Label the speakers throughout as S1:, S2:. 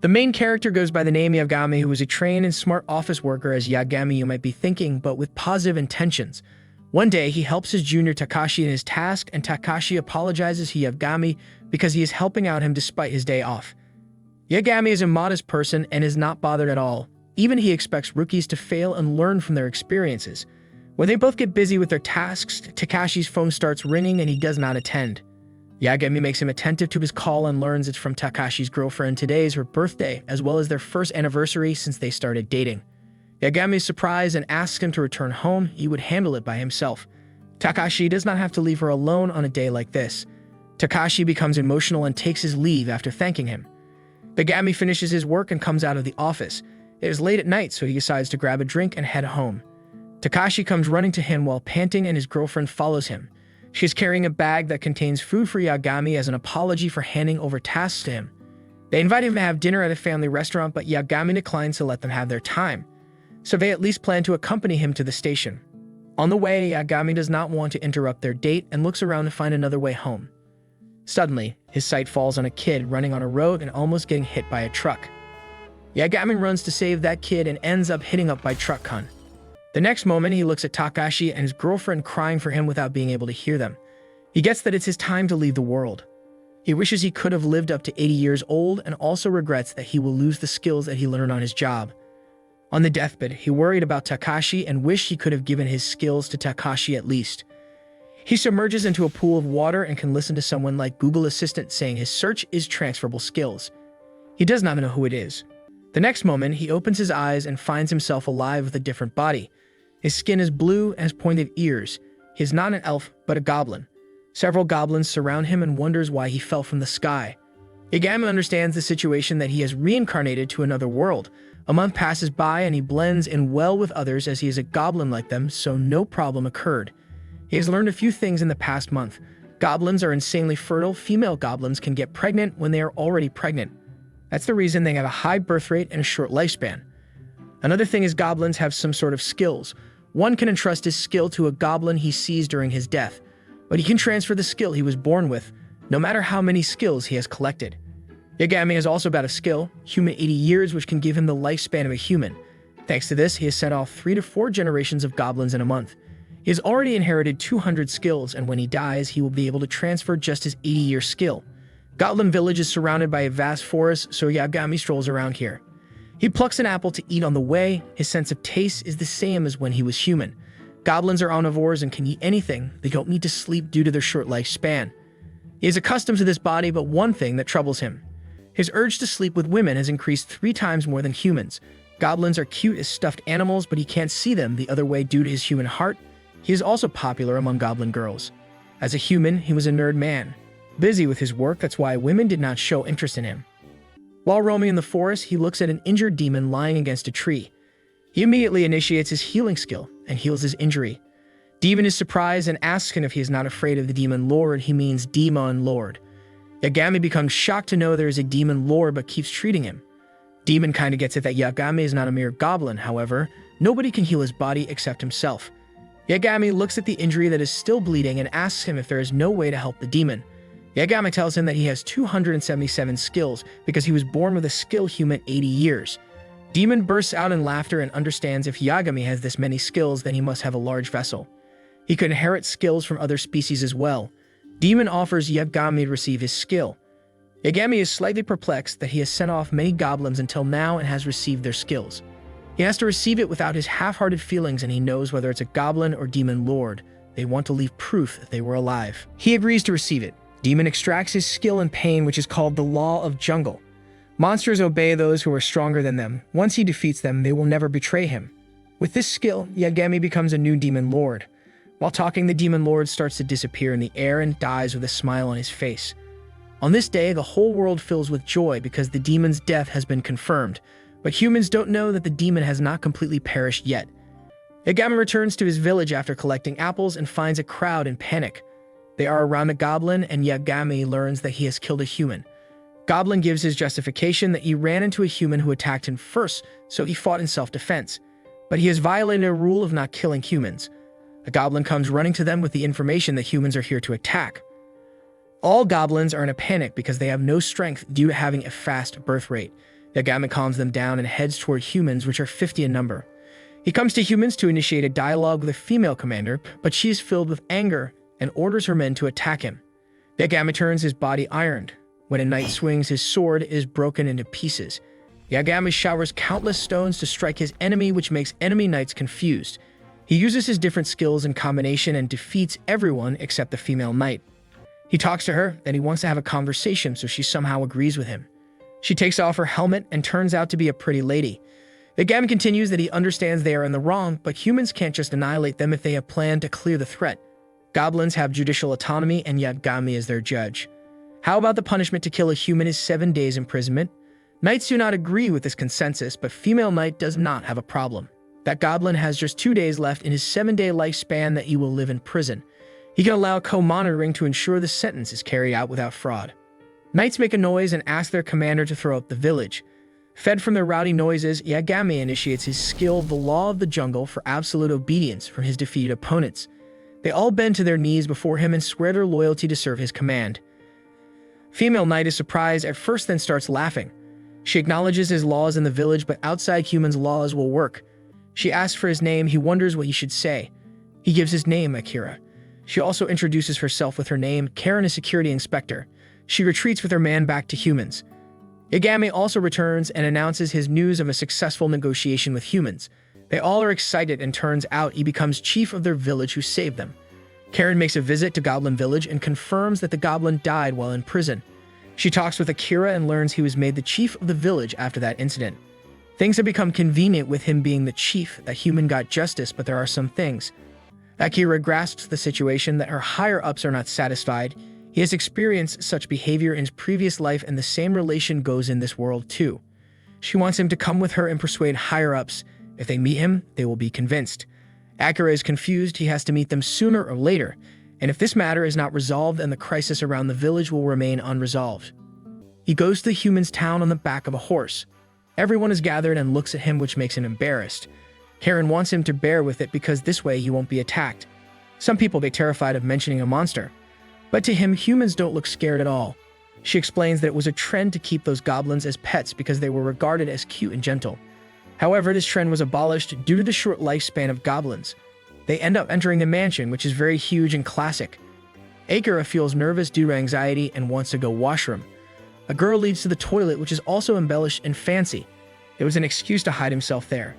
S1: The main character goes by the name Yagami, who is a trained and smart office worker as Yagami, you might be thinking, but with positive intentions. One day, he helps his junior Takashi in his task, and Takashi apologizes to Yagami because he is helping out him despite his day off. Yagami is a modest person and is not bothered at all. Even he expects rookies to fail and learn from their experiences. When they both get busy with their tasks, Takashi's phone starts ringing and he does not attend. Yagami makes him attentive to his call and learns it's from Takashi's girlfriend. Today is her birthday, as well as their first anniversary since they started dating. Yagami is surprised and asks him to return home. He would handle it by himself. Takashi does not have to leave her alone on a day like this. Takashi becomes emotional and takes his leave after thanking him. Yagami finishes his work and comes out of the office. It is late at night, so he decides to grab a drink and head home. Takashi comes running to him while panting, and his girlfriend follows him. She is carrying a bag that contains food for Yagami as an apology for handing over tasks to him. They invite him to have dinner at a family restaurant, but Yagami declines to let them have their time, so they at least plan to accompany him to the station. On the way, Yagami does not want to interrupt their date and looks around to find another way home. Suddenly, his sight falls on a kid running on a road and almost getting hit by a truck. Yagami runs to save that kid and ends up hitting up by truck con. The next moment, he looks at Takashi and his girlfriend crying for him without being able to hear them. He gets that it's his time to leave the world. He wishes he could have lived up to 80 years old and also regrets that he will lose the skills that he learned on his job. On the deathbed, he worried about Takashi and wished he could have given his skills to Takashi at least. He submerges into a pool of water and can listen to someone like Google Assistant saying his search is transferable skills. He does not know who it is. The next moment, he opens his eyes and finds himself alive with a different body. His skin is blue and has pointed ears. He is not an elf, but a goblin. Several goblins surround him and wonders why he fell from the sky. Yagami understands the situation that he has reincarnated to another world. A month passes by and he blends in well with others as he is a goblin like them, so no problem occurred. He has learned a few things in the past month. Goblins are insanely fertile. Female goblins can get pregnant when they are already pregnant. That's the reason they have a high birth rate and a short lifespan. Another thing is goblins have some sort of skills. One can entrust his skill to a goblin he sees during his death, but he can transfer the skill he was born with, no matter how many skills he has collected. Yagami is also about a skill, Human 80 Years, which can give him the lifespan of a human. Thanks to this, he has set off 3 to 4 generations of goblins in a month. He has already inherited 200 skills, and when he dies, he will be able to transfer just his 80-year skill. Goblin Village is surrounded by a vast forest, so Yagami strolls around here. He plucks an apple to eat on the way. His sense of taste is the same as when he was human. Goblins are omnivores and can eat anything. They don't need to sleep due to their short lifespan. He is accustomed to this body, but one thing that troubles him. His urge to sleep with women has increased 3 times more than humans. Goblins are cute as stuffed animals, but he can't see them the other way due to his human heart. He is also popular among goblin girls. As a human, he was a nerd man. Busy with his work, that's why women did not show interest in him. While roaming in the forest, he looks at an injured demon lying against a tree. He immediately initiates his healing skill and heals his injury. Demon is surprised and asks him if he is not afraid of the demon lord. He means demon lord. Yagami becomes shocked to know there is a demon lord but keeps treating him. Demon kinda gets it that Yagami is not a mere goblin, however, nobody can heal his body except himself. Yagami looks at the injury that is still bleeding and asks him if there is no way to help the demon. Yagami tells him that he has 277 skills because he was born with a skill human 80 years. Demon bursts out in laughter and understands if Yagami has this many skills, then he must have a large vessel. He could inherit skills from other species as well. Demon offers Yagami to receive his skill. Yagami is slightly perplexed that he has sent off many goblins until now and has received their skills. He has to receive it without his half-hearted feelings, and he knows whether it's a goblin or demon lord. They want to leave proof that they were alive. He agrees to receive it. Demon extracts his skill in pain, which is called the Law of Jungle. Monsters obey those who are stronger than them. Once he defeats them, they will never betray him. With this skill, Yagami becomes a new demon lord. While talking, the demon lord starts to disappear in the air and dies with a smile on his face. On this day, the whole world fills with joy because the demon's death has been confirmed, but humans don't know that the demon has not completely perished yet. Yagami returns to his village after collecting apples and finds a crowd in panic. They are around a goblin, and Yagami learns that he has killed a human. Goblin gives his justification that he ran into a human who attacked him first, so he fought in self-defense. But he has violated a rule of not killing humans. A goblin comes running to them with the information that humans are here to attack. All goblins are in a panic because they have no strength due to having a fast birth rate. Yagami calms them down and heads toward humans, which are 50 in number. He comes to humans to initiate a dialogue with a female commander, but she is filled with anger and orders her men to attack him. Yagami turns his body ironed. When a knight swings, his sword is broken into pieces. Yagami showers countless stones to strike his enemy, which makes enemy knights confused. He uses his different skills in combination and defeats everyone except the female knight. He talks to her, then he wants to have a conversation, so she somehow agrees with him. She takes off her helmet and turns out to be a pretty lady. Yagami continues that he understands they are in the wrong, but humans can't just annihilate them if they have planned to clear the threat. Goblins have judicial autonomy, and Yagami is their judge. How about the punishment to kill a human is 7 days imprisonment? Knights do not agree with this consensus, but female knight does not have a problem. That goblin has just 2 days left in his 7-day lifespan that he will live in prison. He can allow co-monitoring to ensure the sentence is carried out without fraud. Knights make a noise and ask their commander to throw up the village. Fed from their rowdy noises, Yagami initiates his skill, the Law of the Jungle, for absolute obedience from his defeated opponents. They all bend to their knees before him and swear their loyalty to serve his command. Female knight is surprised at first, then starts laughing. She acknowledges his laws in the village, but outside humans' laws will work. She asks for his name. He wonders what he should say. He gives his name, Akira. She also introduces herself with her name, Karen, a security inspector. She retreats with her man back to humans. Yagami also returns and announces his news of a successful negotiation with humans. They all are excited, and turns out he becomes chief of their village who saved them. Karen makes a visit to Goblin Village and confirms that the goblin died while in prison. She talks with Akira and learns he was made the chief of the village after that incident. Things have become convenient with him being the chief. That human got justice, but there are some things. Akira grasps the situation that her higher-ups are not satisfied. He has experienced such behavior in his previous life, and the same relation goes in this world too. She wants him to come with her and persuade higher-ups. If they meet him, they will be convinced. Akira is confused. He has to meet them sooner or later, and if this matter is not resolved, then the crisis around the village will remain unresolved. He goes to the humans' town on the back of a horse. Everyone is gathered and looks at him, which makes him embarrassed. Karen wants him to bear with it because this way he won't be attacked. Some people get terrified of mentioning a monster, but to him, humans don't look scared at all. She explains that it was a trend to keep those goblins as pets because they were regarded as cute and gentle. However, this trend was abolished due to the short lifespan of goblins. They end up entering the mansion, which is very huge and classic. Akira feels nervous due to anxiety and wants to go washroom. A girl leads to the toilet, which is also embellished and fancy. It was an excuse to hide himself there.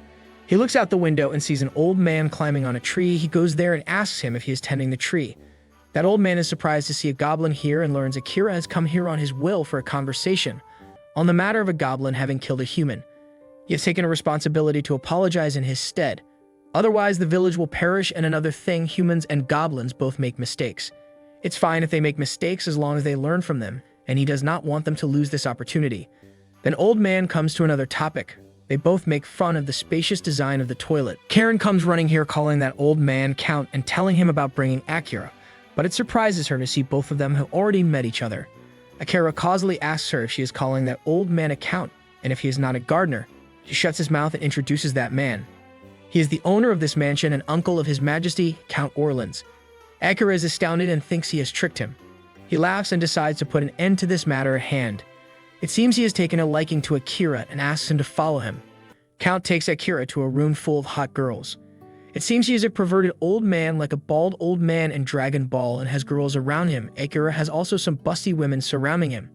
S1: He looks out the window and sees an old man climbing on a tree. He goes there and asks him if he is tending the tree. That old man is surprised to see a goblin here and learns Akira has come here on his will for a conversation on the matter of a goblin having killed a human. He has taken a responsibility to apologize in his stead. Otherwise, the village will perish. And another thing, humans and goblins both make mistakes. It's fine if they make mistakes as long as they learn from them, and he does not want them to lose this opportunity. Then old man comes to another topic. They both make fun of the spacious design of the toilet. Karen comes running here calling that old man Count and telling him about bringing Akira, but it surprises her to see both of them have already met each other. Akira causally asks her if she is calling that old man a count, and if he is not a gardener. She shuts his mouth and introduces that man. He is the owner of this mansion and uncle of His Majesty, Count Orleans. Akira is astounded and thinks he has tricked him. He laughs and decides to put an end to this matter at hand. It seems he has taken a liking to Akira and asks him to follow him. Count takes Akira to a room full of hot girls. It seems he is a perverted old man like a bald old man in Dragon Ball and has girls around him. Akira has also some busty women surrounding him.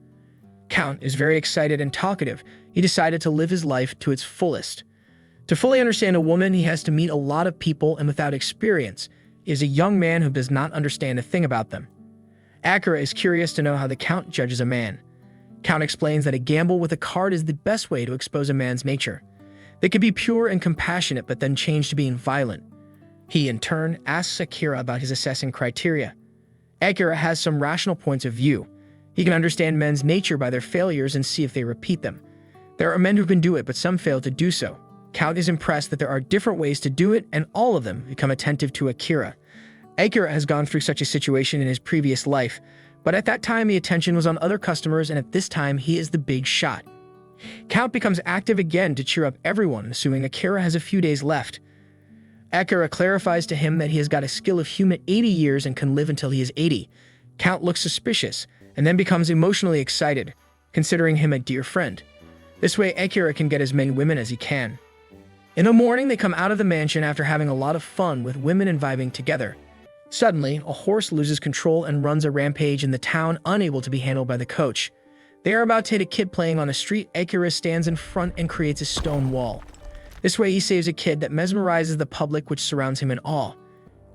S1: Count is very excited and talkative. He decided to live his life to its fullest. To fully understand a woman, he has to meet a lot of people, and without experience, he is a young man who does not understand a thing about them. Akira is curious to know how the Count judges a man. Count explains that a gamble with a card is the best way to expose a man's nature. They could be pure and compassionate, but then change to being violent. He, in turn, asks Akira about his assessing criteria. Akira has some rational points of view. He can understand men's nature by their failures and see if they repeat them. There are men who can do it, but some fail to do so. Count is impressed that there are different ways to do it, and all of them become attentive to Akira. Akira has gone through such a situation in his previous life, but at that time the attention was on other customers, and at this time he is the big shot. Count becomes active again to cheer up everyone, assuming Akira has a few days left. Akira clarifies to him that he has got a skill of human 80 years and can live until he is 80. Count looks suspicious, and then becomes emotionally excited, considering him a dear friend. This way, Akira can get as many women as he can. In the morning, they come out of the mansion after having a lot of fun with women and vibing together. Suddenly, a horse loses control and runs a rampage in the town, unable to be handled by the coach. They are about to hit a kid playing on the street. Akira stands in front and creates a stone wall. This way, he saves a kid that mesmerizes the public, which surrounds him in awe.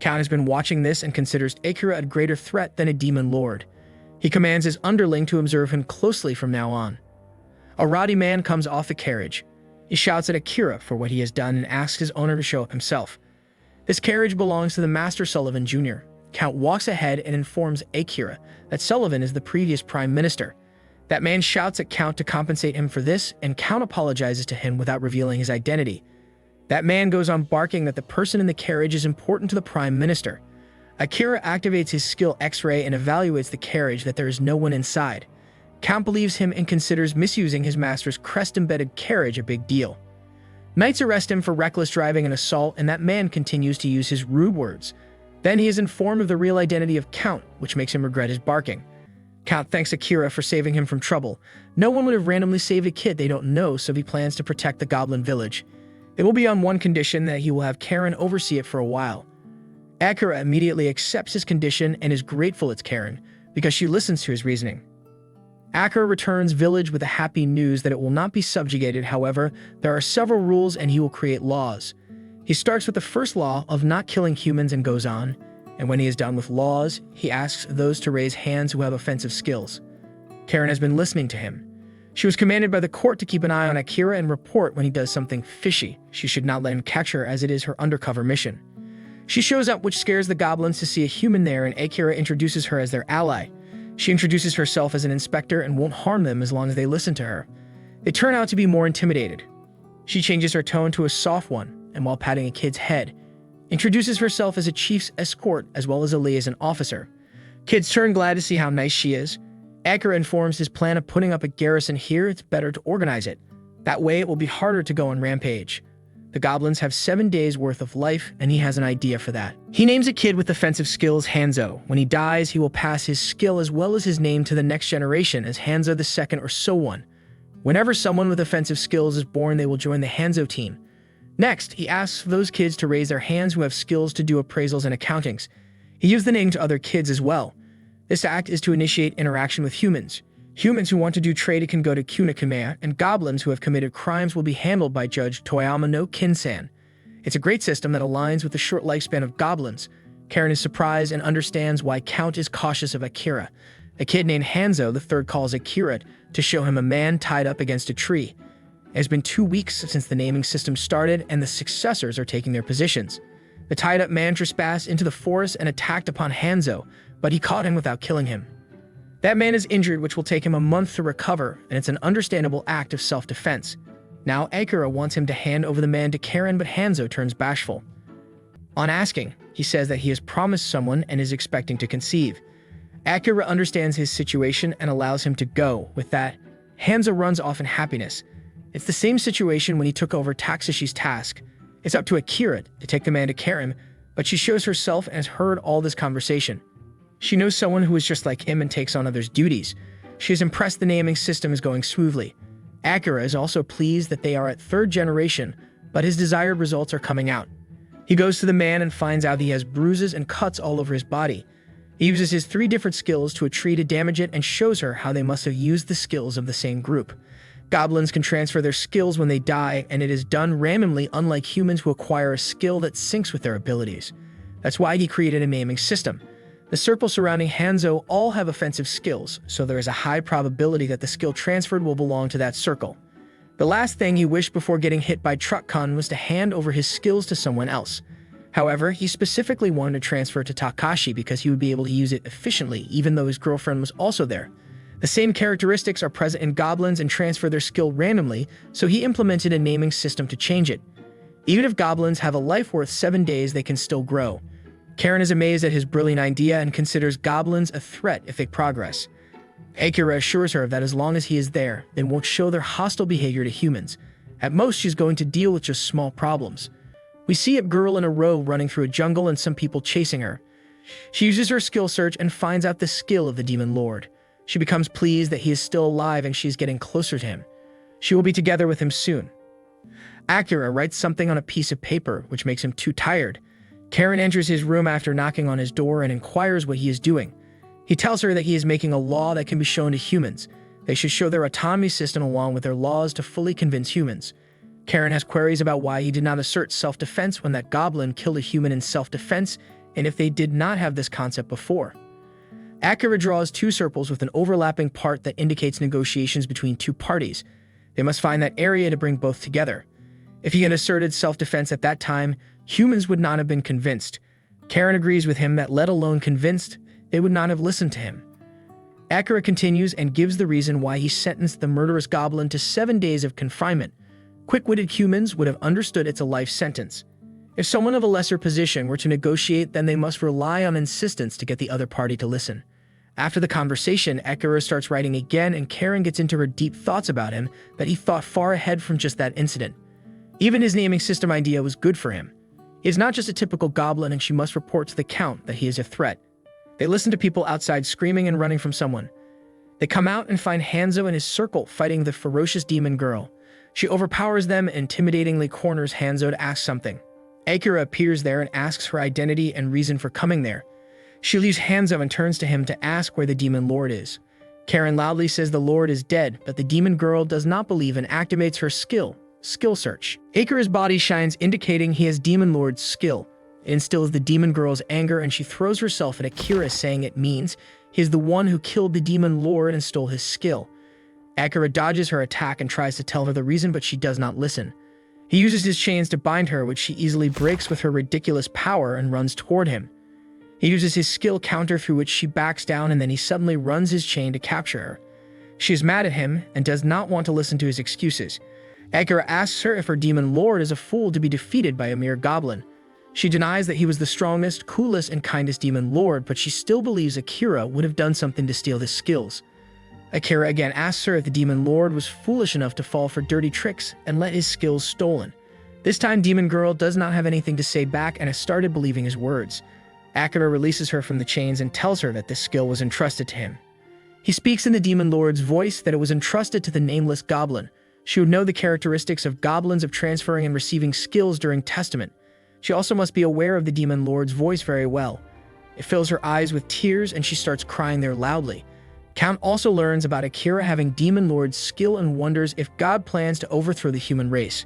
S1: Count has been watching this and considers Akira a greater threat than a demon lord. He commands his underling to observe him closely from now on. A rowdy man comes off the carriage. He shouts at Akira for what he has done and asks his owner to show up himself. This carriage belongs to the Master Sullivan Jr. Count walks ahead and informs Akira that Sullivan is the previous prime minister. That man shouts at Count to compensate him for this, and Count apologizes to him without revealing his identity. That man goes on barking that the person in the carriage is important to the prime minister. Akira activates his skill X-ray and evaluates the carriage that there is no one inside. Count believes him and considers misusing his master's crest-embedded carriage a big deal. Knights arrest him for reckless driving and assault, and that man continues to use his rude words. Then he is informed of the real identity of Count, which makes him regret his barking. Count thanks Akira for saving him from trouble. No one would have randomly saved a kid they don't know, so he plans to protect the Goblin village. It will be on one condition, that he will have Karen oversee it for a while. Akira immediately accepts his condition and is grateful it's Karen, because she listens to his reasoning. Akira returns village with the happy news that it will not be subjugated. However, there are several rules and he will create laws. He starts with the first law of not killing humans and goes on, and when he is done with laws, he asks those to raise hands who have offensive skills. Karen has been listening to him. She was commanded by the court to keep an eye on Akira and report when he does something fishy. She should not let him catch her, as it is her undercover mission. She shows up, which scares the goblins to see a human there, and Akira introduces her as their ally. She introduces herself as an inspector and won't harm them as long as they listen to her. They turn out to be more intimidated. She changes her tone to a soft one, and while patting a kid's head, introduces herself as a chief's escort as well as a liaison officer. Kids turn glad to see how nice she is. Akira informs his plan of putting up a garrison here. It's better to organize it. That way it will be harder to go on rampage. The goblins have 7 days worth of life, and he has an idea for that. He names a kid with offensive skills Hanzo. When he dies, he will pass his skill as well as his name to the next generation as Hanzo II or so on. Whenever someone with offensive skills is born, they will join the Hanzo team. Next, he asks those kids to raise their hands who have skills to do appraisals and accountings. He gives the name to other kids as well. This act is to initiate interaction with humans. Humans who want to do trade can go to Kunikumeya, and goblins who have committed crimes will be handled by Judge Toyama no Kinsan. It's a great system that aligns with the short lifespan of goblins. Karen is surprised and understands why Count is cautious of Akira. A kid named Hanzo III calls Akira to show him a man tied up against a tree. It has been 2 weeks since the naming system started, and the successors are taking their positions. The tied-up man trespassed into the forest and attacked upon Hanzo, but he caught him without killing him. That man is injured, which will take him a month to recover, and it's an understandable act of self-defense. Now, Akira wants him to hand over the man to Karen, but Hanzo turns bashful. On asking, he says that he has promised someone and is expecting to conceive. Akira understands his situation and allows him to go. With that, Hanzo runs off in happiness. It's the same situation when he took over Taxishi's task. It's up to Akira to take the man to Karen, but she shows herself and has heard all this conversation. She knows someone who is just like him and takes on others' duties. She is impressed the naming system is going smoothly. Akira is also pleased that they are at 3rd generation, but his desired results are coming out. He goes to the man and finds out he has bruises and cuts all over his body. He uses his 3 different skills to a tree to damage it and shows her how they must have used the skills of the same group. Goblins can transfer their skills when they die, and it is done randomly, unlike humans who acquire a skill that syncs with their abilities. That's why he created a naming system. The circle surrounding Hanzo all have offensive skills, so there is a high probability that the skill transferred will belong to that circle. The last thing he wished before getting hit by Truck-kun was to hand over his skills to someone else. However, he specifically wanted to transfer to Takashi because he would be able to use it efficiently, even though his girlfriend was also there. The same characteristics are present in goblins and transfer their skill randomly, so he implemented a naming system to change it. Even if goblins have a life worth 7 days, they can still grow. Karen is amazed at his brilliant idea and considers goblins a threat if they progress. Akira assures her that as long as he is there, they won't show their hostile behavior to humans. At most, she's going to deal with just small problems. We see a girl in a robe running through a jungle and some people chasing her. She uses her skill search and finds out the skill of the Demon Lord. She becomes pleased that he is still alive and she's getting closer to him. She will be together with him soon. Akira writes something on a piece of paper, which makes him too tired. Karen enters his room after knocking on his door and inquires what he is doing. He tells her that he is making a law that can be shown to humans. They should show their autonomy system along with their laws to fully convince humans. Karen has queries about why he did not assert self-defense when that goblin killed a human in self-defense, and if they did not have this concept before. Akira draws two circles with an overlapping part that indicates negotiations between two parties. They must find that area to bring both together. If he had asserted self-defense at that time, humans would not have been convinced. Karen agrees with him that, let alone convinced, they would not have listened to him. Akira continues and gives the reason why he sentenced the murderous goblin to 7 days of confinement. Quick-witted humans would have understood it's a life sentence. If someone of a lesser position were to negotiate, then they must rely on insistence to get the other party to listen. After the conversation, Akira starts writing again, and Karen gets into her deep thoughts about him that he thought far ahead from just that incident. Even his naming system idea was good for him. He is not just a typical goblin, and she must report to the Count that he is a threat. They listen to people outside screaming and running from someone. They come out and find Hanzo and his circle fighting the ferocious demon girl. She overpowers them and intimidatingly corners Hanzo to ask something. Akira appears there and asks her identity and reason for coming there. She leaves Hanzo and turns to him to ask where the demon lord is. Karen loudly says the lord is dead, but the demon girl does not believe and activates her skill search. Akira's body shines, indicating he has demon lord's skill. It instills the demon girl's anger, and she throws herself at Akira, saying it means he is the one who killed the demon lord and stole his skill. Akira dodges her attack and tries to tell her the reason, but she does not listen. He uses his chains to bind her, which she easily breaks with her ridiculous power, and runs toward him. He uses his skill counter, through which she backs down, and then he suddenly runs his chain to capture her. She is mad at him and does not want to listen to his excuses. Akira asks her if her demon lord is a fool to be defeated by a mere goblin. She denies that he was the strongest, coolest, and kindest demon lord, but she still believes Akira would have done something to steal his skills. Akira again asks her if the demon lord was foolish enough to fall for dirty tricks and let his skills stolen. This time, demon girl does not have anything to say back and has started believing his words. Akira releases her from the chains and tells her that this skill was entrusted to him. He speaks in the demon lord's voice that it was entrusted to the nameless goblin. She would know the characteristics of goblins of transferring and receiving skills during testament. She also must be aware of the demon lord's voice very well. It fills her eyes with tears, and she starts crying there loudly. Count also learns about Akira having demon lord's skill and wonders if God plans to overthrow the human race.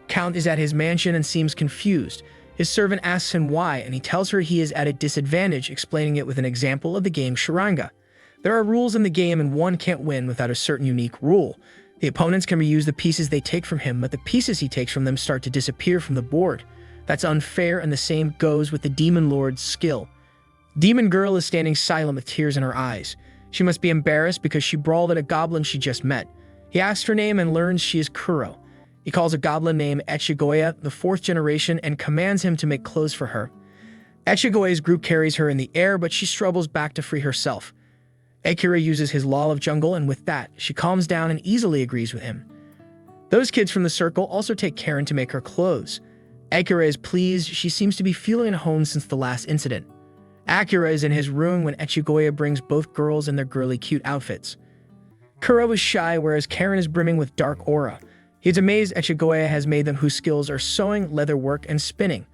S1: Count is at his mansion and seems confused. His servant asks him why, and he tells her he is at a disadvantage, explaining it with an example of the game Charanga. There are rules in the game, and one can't win without a certain unique rule. The opponents can reuse the pieces they take from him, but the pieces he takes from them start to disappear from the board. That's unfair, and the same goes with the demon lord's skill. Demon girl is standing silent with tears in her eyes. She must be embarrassed because she brawled at a goblin she just met. He asks her name and learns she is Kuro. He calls a goblin named Echigoya the 4th generation and commands him to make clothes for her. Echigoya's group carries her in the air, but she struggles back to free herself. Akira uses his law of jungle, and with that, she calms down and easily agrees with him. Those kids from the circle also take Karen to make her clothes. Akira is pleased. She seems to be feeling at home since the last incident. Akira is in his room when Echigoya brings both girls in their girly cute outfits. Kuro is shy, whereas Karen is brimming with dark aura. He is amazed Echigoya has made them, whose skills are sewing, leatherwork, and spinning.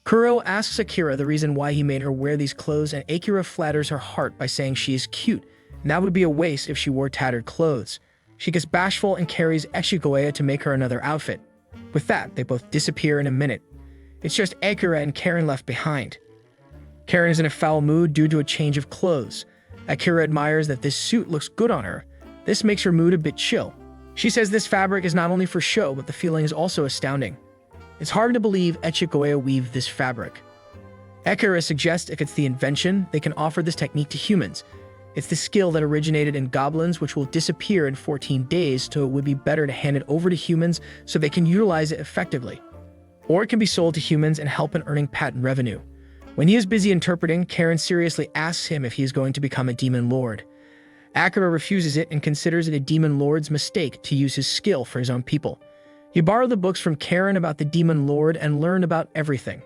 S1: Kuro asks Akira the reason why he made her wear these clothes, and Akira flatters her heart by saying she is cute, and that would be a waste if she wore tattered clothes. She gets bashful and carries Echigoya to make her another outfit. With that, they both disappear in a minute. It's just Akira and Karen left behind. Karen is in a foul mood due to a change of clothes. Akira admires that this suit looks good on her. This makes her mood a bit chill. She says this fabric is not only for show, but the feeling is also astounding. It's hard to believe Echigoya weaved this fabric. Akira suggests if it's the invention, they can offer this technique to humans. It's the skill that originated in goblins, which will disappear in 14 days, so it would be better to hand it over to humans so they can utilize it effectively. Or it can be sold to humans and help in earning patent revenue. When he is busy interpreting, Karen seriously asks him if he is going to become a demon lord. Akira refuses it and considers it a demon lord's mistake to use his skill for his own people. He borrowed the books from Karen about the demon lord and learned about everything.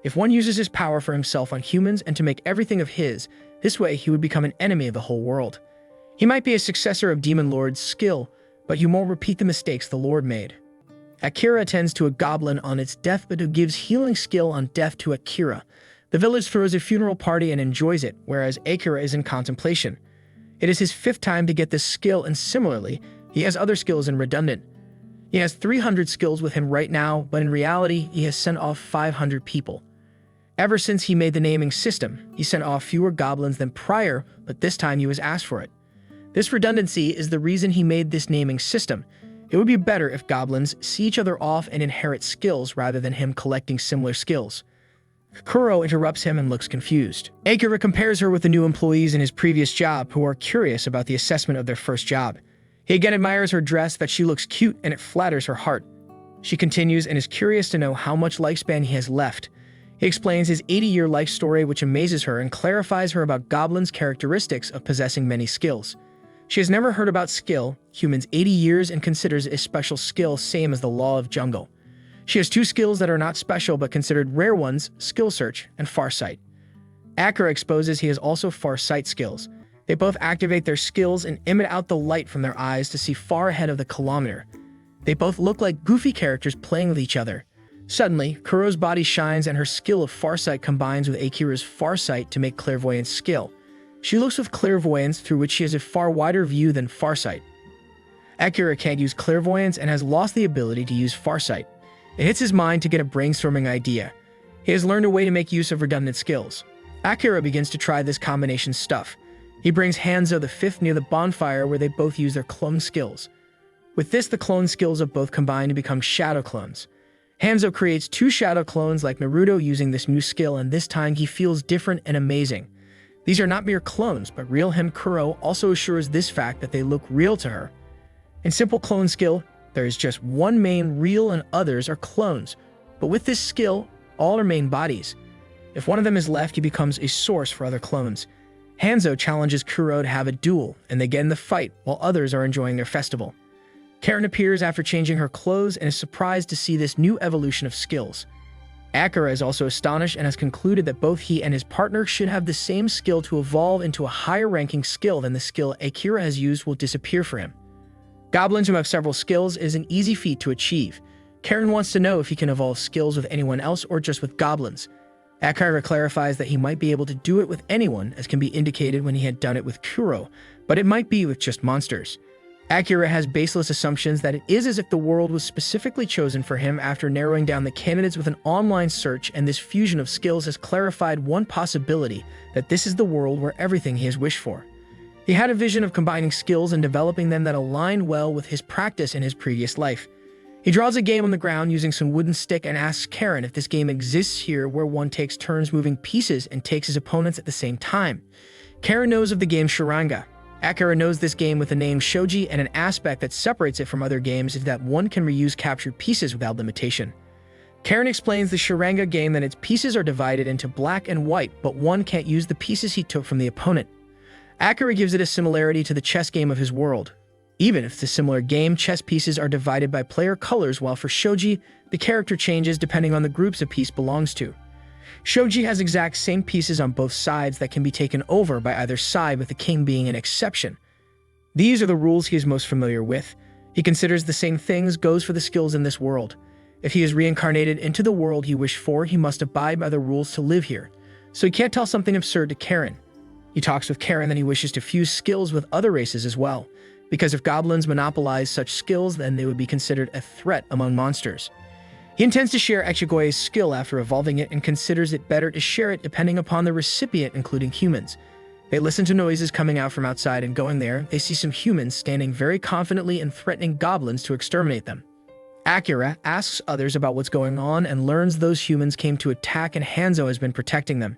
S1: If one uses his power for himself on humans and to make everything of his, this way he would become an enemy of the whole world. He might be a successor of demon lord's skill, but you won't repeat the mistakes the Lord made. Akira attends to a goblin on its deathbed who gives healing skill on death to Akira. The village throws a funeral party and enjoys it, whereas Akira is in contemplation. It is his 5th time to get this skill, and similarly, he has other skills in redundant. He has 300 skills with him right now, but in reality, he has sent off 500 people. Ever since he made the naming system, he sent off fewer goblins than prior, but this time he was asked for it. This redundancy is the reason he made this naming system. It would be better if goblins see each other off and inherit skills rather than him collecting similar skills. Kuro interrupts him and looks confused. Akira compares her with the new employees in his previous job who are curious about the assessment of their first job. He again admires her dress, that she looks cute and it flatters her heart. She continues and is curious to know how much lifespan he has left. He explains his 80-year life story, which amazes her and clarifies her about goblins' characteristics of possessing many skills. She has never heard about skill, humans 80 years, and considers a special skill same as the law of jungle. She has 2 skills that are not special but considered rare ones, skill search and farsight. Akira exposes he has also farsight skills. They both activate their skills and emit out the light from their eyes to see far ahead of the kilometer. They both look like goofy characters playing with each other. Suddenly, Kuro's body shines and her skill of farsight combines with Akira's farsight to make clairvoyance skill. She looks with clairvoyance, through which she has a far wider view than farsight. Akira can't use clairvoyance and has lost the ability to use farsight. It hits his mind to get a brainstorming idea. He has learned a way to make use of redundant skills. Akira begins to try this combination stuff. He brings Hanzo the 5th near the bonfire where they both use their clone skills. With this, the clone skills of both combine to become shadow clones. Hanzo creates 2 shadow clones like Naruto using this new skill, and this time he feels different and amazing. These are not mere clones, but real him. Kuro also assures this fact that they look real to her. In simple clone skill, there is just one main real and others are clones. But with this skill, all are main bodies. If one of them is left, he becomes a source for other clones. Hanzo challenges Kuro to have a duel, and they get in the fight while others are enjoying their festival. Karen appears after changing her clothes and is surprised to see this new evolution of skills. Akira is also astonished and has concluded that both he and his partner should have the same skill to evolve into a higher ranking skill than the skill Akira has used will disappear for him. Goblins who have several skills is an easy feat to achieve. Karen wants to know if he can evolve skills with anyone else or just with goblins. Akira clarifies that he might be able to do it with anyone, as can be indicated when he had done it with Kuro, but it might be with just monsters. Akira has baseless assumptions that it is as if the world was specifically chosen for him after narrowing down the candidates with an online search, and this fusion of skills has clarified one possibility, that this is the world where everything he has wished for. He had a vision of combining skills and developing them that aligned well with his practice in his previous life. He draws a game on the ground using some wooden stick and asks Karen if this game exists here where one takes turns moving pieces and takes his opponents at the same time. Karen knows of the game Charanga. Akira knows this game with the name Shoji, and an aspect that separates it from other games is that one can reuse captured pieces without limitation. Karen explains the Charanga game that its pieces are divided into black and white, but one can't use the pieces he took from the opponent. Akira gives it a similarity to the chess game of his world. Even if it's a similar game, chess pieces are divided by player colors, while for Shoji, the character changes depending on the groups a piece belongs to. Shoji has exact same pieces on both sides that can be taken over by either side, with the king being an exception. These are the rules he is most familiar with. He considers the same things goes for the skills in this world. If he is reincarnated into the world he wished for, he must abide by the rules to live here. So he can't tell something absurd to Karen. He talks with Karen that he wishes to fuse skills with other races as well, because if goblins monopolize such skills, then they would be considered a threat among monsters. He intends to share Echigoye's skill after evolving it and considers it better to share it depending upon the recipient, including humans. They listen to noises coming out from outside, and going there, they see some humans standing very confidently and threatening goblins to exterminate them. Akira asks others about what's going on and learns those humans came to attack and Hanzo has been protecting them.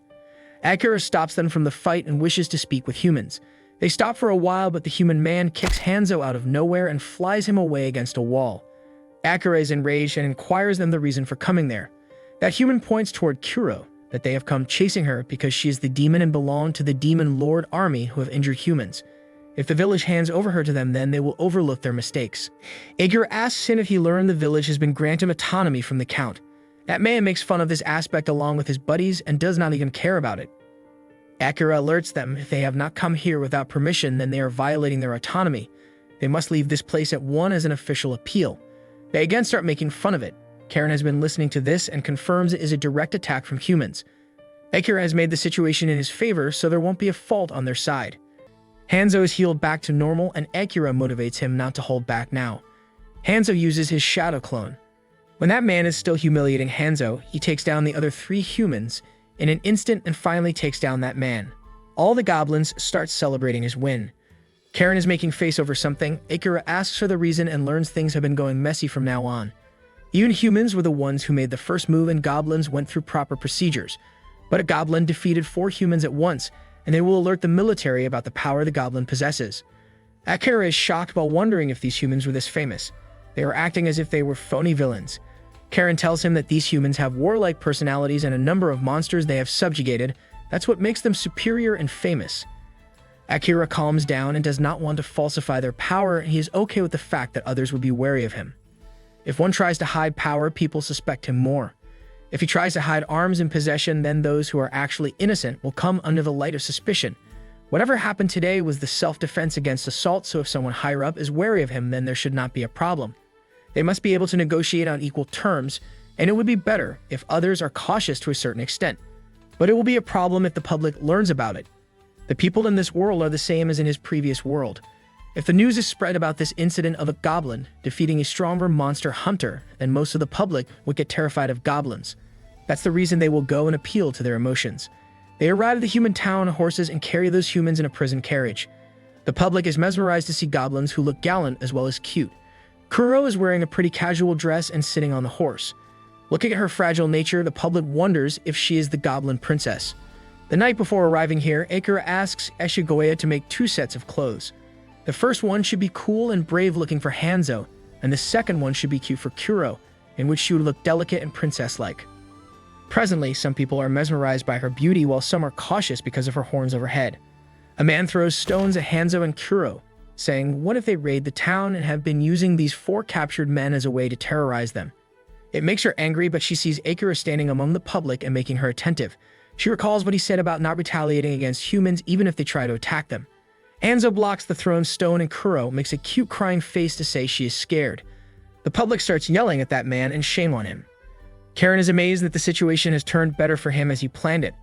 S1: Akira stops them from the fight and wishes to speak with humans. They stop for a while, but the human man kicks Hanzo out of nowhere and flies him away against a wall. Akira is enraged and inquires them the reason for coming there. That human points toward Kuro, that they have come chasing her because she is the demon and belong to the demon lord army who have injured humans. If the village hands over her to them, then they will overlook their mistakes. Akira asks him if he learned the village has been granted autonomy from the count. That man makes fun of this aspect along with his buddies and does not even care about it. Akira alerts them if they have not come here without permission, then they are violating their autonomy. They must leave this place at once as an official appeal. They again start making fun of it. Karen has been listening to this and confirms it is a direct attack from humans. Akira has made the situation in his favor, so there won't be a fault on their side. Hanzo is healed back to normal, and Akira motivates him not to hold back now. Hanzo uses his shadow clone. When that man is still humiliating Hanzo, he takes down the other 3 humans in an instant and finally takes down that man. All the goblins start celebrating his win. Karen is making face over something. Akira asks her the reason and learns things have been going messy from now on. Even humans were the ones who made the first move and goblins went through proper procedures. But a goblin defeated 4 humans at once, and they will alert the military about the power the goblin possesses. Akira is shocked while wondering if these humans were this famous. They are acting as if they were phony villains. Karen tells him that these humans have warlike personalities and a number of monsters they have subjugated. That's what makes them superior and famous. Akira calms down and does not want to falsify their power, and he is okay with the fact that others would be wary of him. If one tries to hide power, people suspect him more. If he tries to hide arms in possession, then those who are actually innocent will come under the light of suspicion. Whatever happened today was the self-defense against assault, so if someone higher up is wary of him, then there should not be a problem. They must be able to negotiate on equal terms, and it would be better if others are cautious to a certain extent. But it will be a problem if the public learns about it. The people in this world are the same as in his previous world. If the news is spread about this incident of a goblin defeating a stronger monster hunter, then most of the public would get terrified of goblins. That's the reason they will go and appeal to their emotions. They arrive at the human town on horses and carry those humans in a prison carriage. The public is mesmerized to see goblins who look gallant as well as cute. Kuro is wearing a pretty casual dress and sitting on the horse. Looking at her fragile nature, the public wonders if she is the goblin princess. The night before arriving here, Akira asks Eshigoya to make 2 sets of clothes. The first one should be cool and brave looking for Hanzo, and the second one should be cute for Kuro, in which she would look delicate and princess-like. Presently, some people are mesmerized by her beauty while some are cautious because of her horns overhead. A man throws stones at Hanzo and Kuro, saying, what if they raid the town and have been using these 4 captured men as a way to terrorize them? It makes her angry, but she sees Akira standing among the public and making her attentive. She recalls what he said about not retaliating against humans even if they try to attack them. Hanzo blocks the thrown stone and Kuro makes a cute crying face to say she is scared. The public starts yelling at that man and shame on him. Karen is amazed that the situation has turned better for him as he planned it.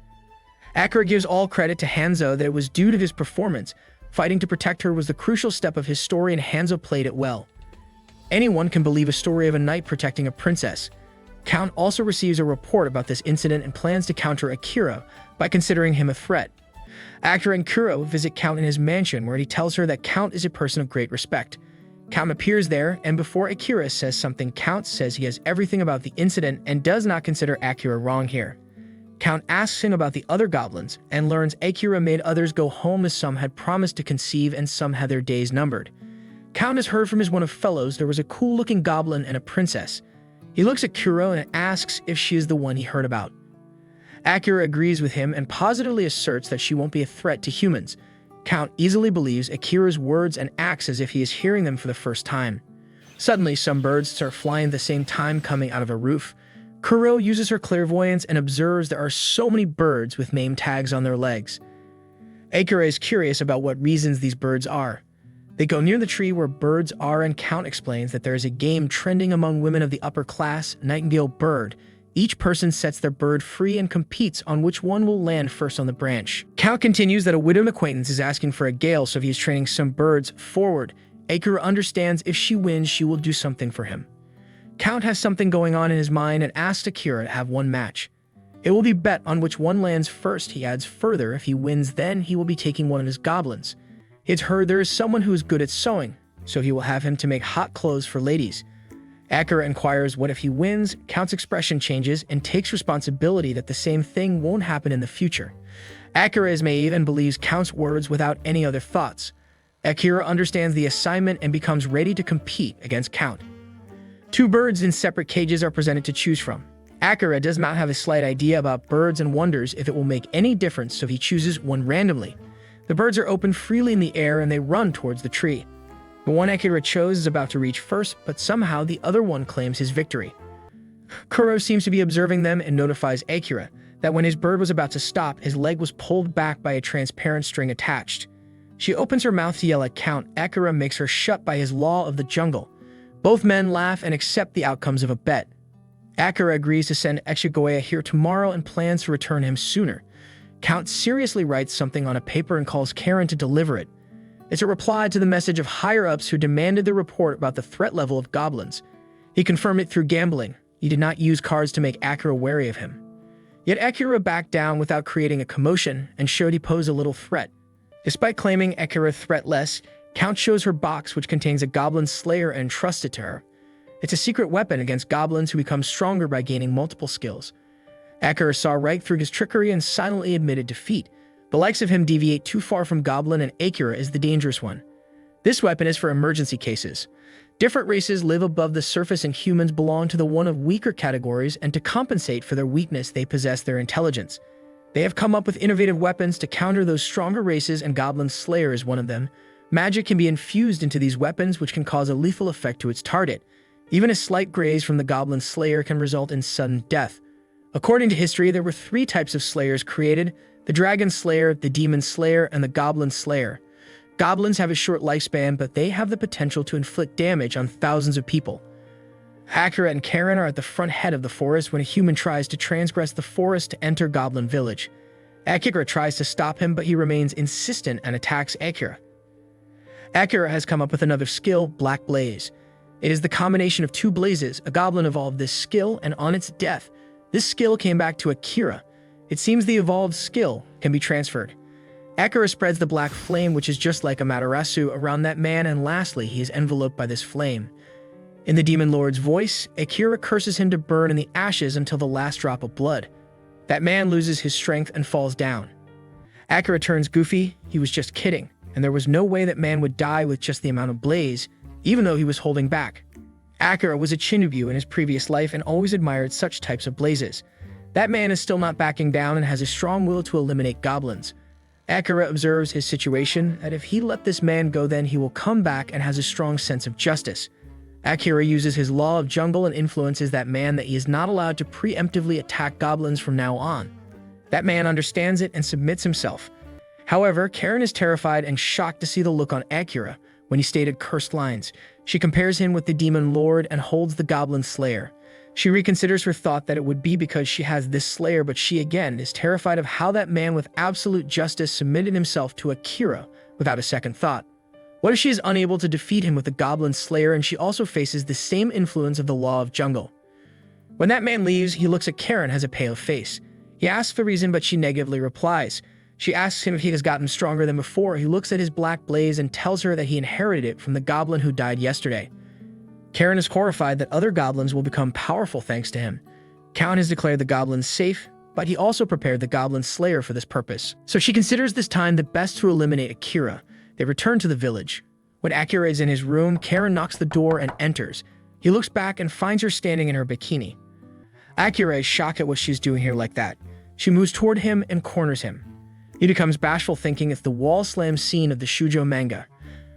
S1: Akira gives all credit to Hanzo that it was due to his performance. Fighting to protect her was the crucial step of his story, and Hanzo played it well. Anyone can believe a story of a knight protecting a princess. Count also receives a report about this incident and plans to counter Akira by considering him a threat. Akira and Kuro visit Count in his mansion, where he tells her that Count is a person of great respect. Count appears there, and before Akira says something, Count says he has everything about the incident and does not consider Akira wrong here. Count asks him about the other goblins and learns Akira made others go home as some had promised to conceive and some had their days numbered. Count has heard from his one of fellows there was a cool-looking goblin and a princess. He looks at Kuro and asks if she is the one he heard about. Akira agrees with him and positively asserts that she won't be a threat to humans. Count easily believes Akira's words and acts as if he is hearing them for the first time. Suddenly, some birds start flying at the same time coming out of a roof. Kuro uses her clairvoyance and observes there are so many birds with name tags on their legs. Akira is curious about what reasons these birds are. They go near the tree where birds are, and Count explains that there is a game trending among women of the upper class, Nightingale Bird. Each person sets their bird free and competes on which one will land first on the branch. Count continues that a widowed acquaintance is asking for a gale, so he is training some birds forward. Akira understands if she wins, she will do something for him. Count has something going on in his mind and asks Akira to have one match. It will be bet on which one lands first. He adds further, if he wins, then he will be taking one of his goblins. He has heard there is someone who is good at sewing, so he will have him to make hot clothes for ladies. Akira inquires what if he wins. Count's expression changes and takes responsibility that the same thing won't happen in the future. Akira is naive and believes Count's words without any other thoughts. Akira understands the assignment and becomes ready to compete against Count. 2 birds in separate cages are presented to choose from. Akira does not have a slight idea about birds and wonders if it will make any difference, so he chooses one randomly. The birds are open freely in the air and they run towards the tree. The one Akira chose is about to reach first, but somehow the other one claims his victory. Kuro seems to be observing them and notifies Akira that when his bird was about to stop, his leg was pulled back by a transparent string attached. She opens her mouth to yell at Count. Akira makes her shut by his law of the jungle. Both men laugh and accept the outcomes of a bet. Akira agrees to send Echigoya here tomorrow and plans to return him sooner. Count seriously writes something on a paper and calls Karen to deliver it. It's a reply to the message of higher-ups who demanded the report about the threat level of goblins. He confirmed it through gambling. He did not use cards to make Akira wary of him. Yet Akira backed down without creating a commotion and showed he posed a little threat. Despite claiming Akira threatless, Count shows her box which contains a goblin slayer and entrusts it to her. It's a secret weapon against goblins who become stronger by gaining multiple skills. Akira saw right through his trickery and silently admitted defeat. The likes of him deviate too far from Goblin, and Akira is the dangerous one. This weapon is for emergency cases. Different races live above the surface and humans belong to the one of weaker categories, and to compensate for their weakness they possess their intelligence. They have come up with innovative weapons to counter those stronger races, and Goblin Slayer is one of them. Magic can be infused into these weapons which can cause a lethal effect to its target. Even a slight graze from the Goblin Slayer can result in sudden death. According to history, there were 3 types of slayers created: the Dragon Slayer, the Demon Slayer, and the Goblin Slayer. Goblins have a short lifespan, but they have the potential to inflict damage on thousands of people. Akira and Karen are at the front head of the forest when a human tries to transgress the forest to enter Goblin Village. Akira tries to stop him, but he remains insistent and attacks Akira. Akira has come up with another skill, Black Blaze. It is the combination of 2 blazes. A goblin evolved this skill, and on its death, this skill came back to Akira. It seems the evolved skill can be transferred. Akira spreads the black flame, which is just like Amaterasu, around that man, and lastly, he is enveloped by this flame. In the Demon Lord's voice, Akira curses him to burn in the ashes until the last drop of blood. That man loses his strength and falls down. Akira turns goofy. He was just kidding, and there was no way that man would die with just the amount of blaze, even though he was holding back. Akira was a Shinobu in his previous life and always admired such types of blazes. That man is still not backing down and has a strong will to eliminate goblins. Akira observes his situation, that if he let this man go, then he will come back, and has a strong sense of justice. Akira uses his law of jungle and influences that man that he is not allowed to preemptively attack goblins from now on. That man understands it and submits himself. However, Karen is terrified and shocked to see the look on Akira when he stated cursed lines. She compares him with the Demon Lord and holds the Goblin Slayer. She reconsiders her thought that it would be because she has this slayer, but she again is terrified of how that man with absolute justice submitted himself to Akira without a second thought. What if she is unable to defeat him with the Goblin Slayer, and she also faces the same influence of the law of jungle? When that man leaves, he looks at Karen, has a pale face. He asks the reason, but she negatively replies. She asks him if he has gotten stronger than before. He looks at his black blaze and tells her that he inherited it from the goblin who died yesterday. Karen is horrified that other goblins will become powerful thanks to him. Count has declared the goblins safe, but he also prepared the Goblin Slayer for this purpose. So she considers this time the best to eliminate Akira. They return to the village. When Akira is in his room, Karen knocks the door and enters. He looks back and finds her standing in her bikini. Akira is shocked at what she's doing here like that. She moves toward him and corners him. He becomes bashful, thinking it's the wall slam scene of the shoujo manga.